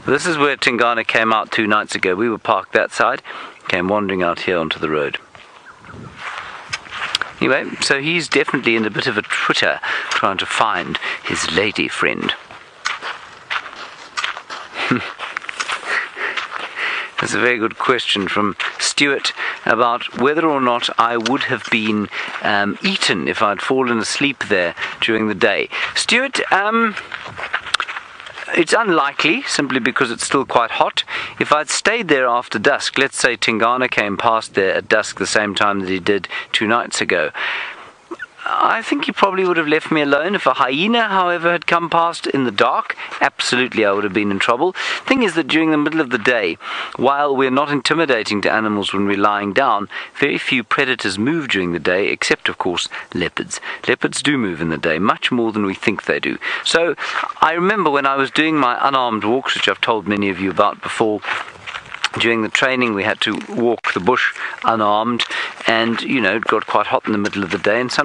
This is where Tingana came out 2 nights ago. We were parked that side, came wandering out here onto the road. Anyway, so he's definitely in a bit of a twitter trying to find his lady friend. That's a very good question from Stuart about whether or not I would have been eaten if I'd fallen asleep there during the day. Stuart, it's unlikely, simply because it's still quite hot. If I'd stayed there after dusk, let's say Tingana came past there at dusk the same time that he did 2 nights ago, I think he probably would have left me alone. If a hyena, however, had come past in the dark, absolutely I would have been in trouble. Thing is that during the middle of the day, while we're not intimidating to animals when we're lying down, very few predators move during the day, except, of course, leopards. Leopards do move in the day, much more than we think they do. So I remember when I was doing my unarmed walks, which I've told many of you about before, during the training we had to walk the bush unarmed, and, it got quite hot in the middle of the day, and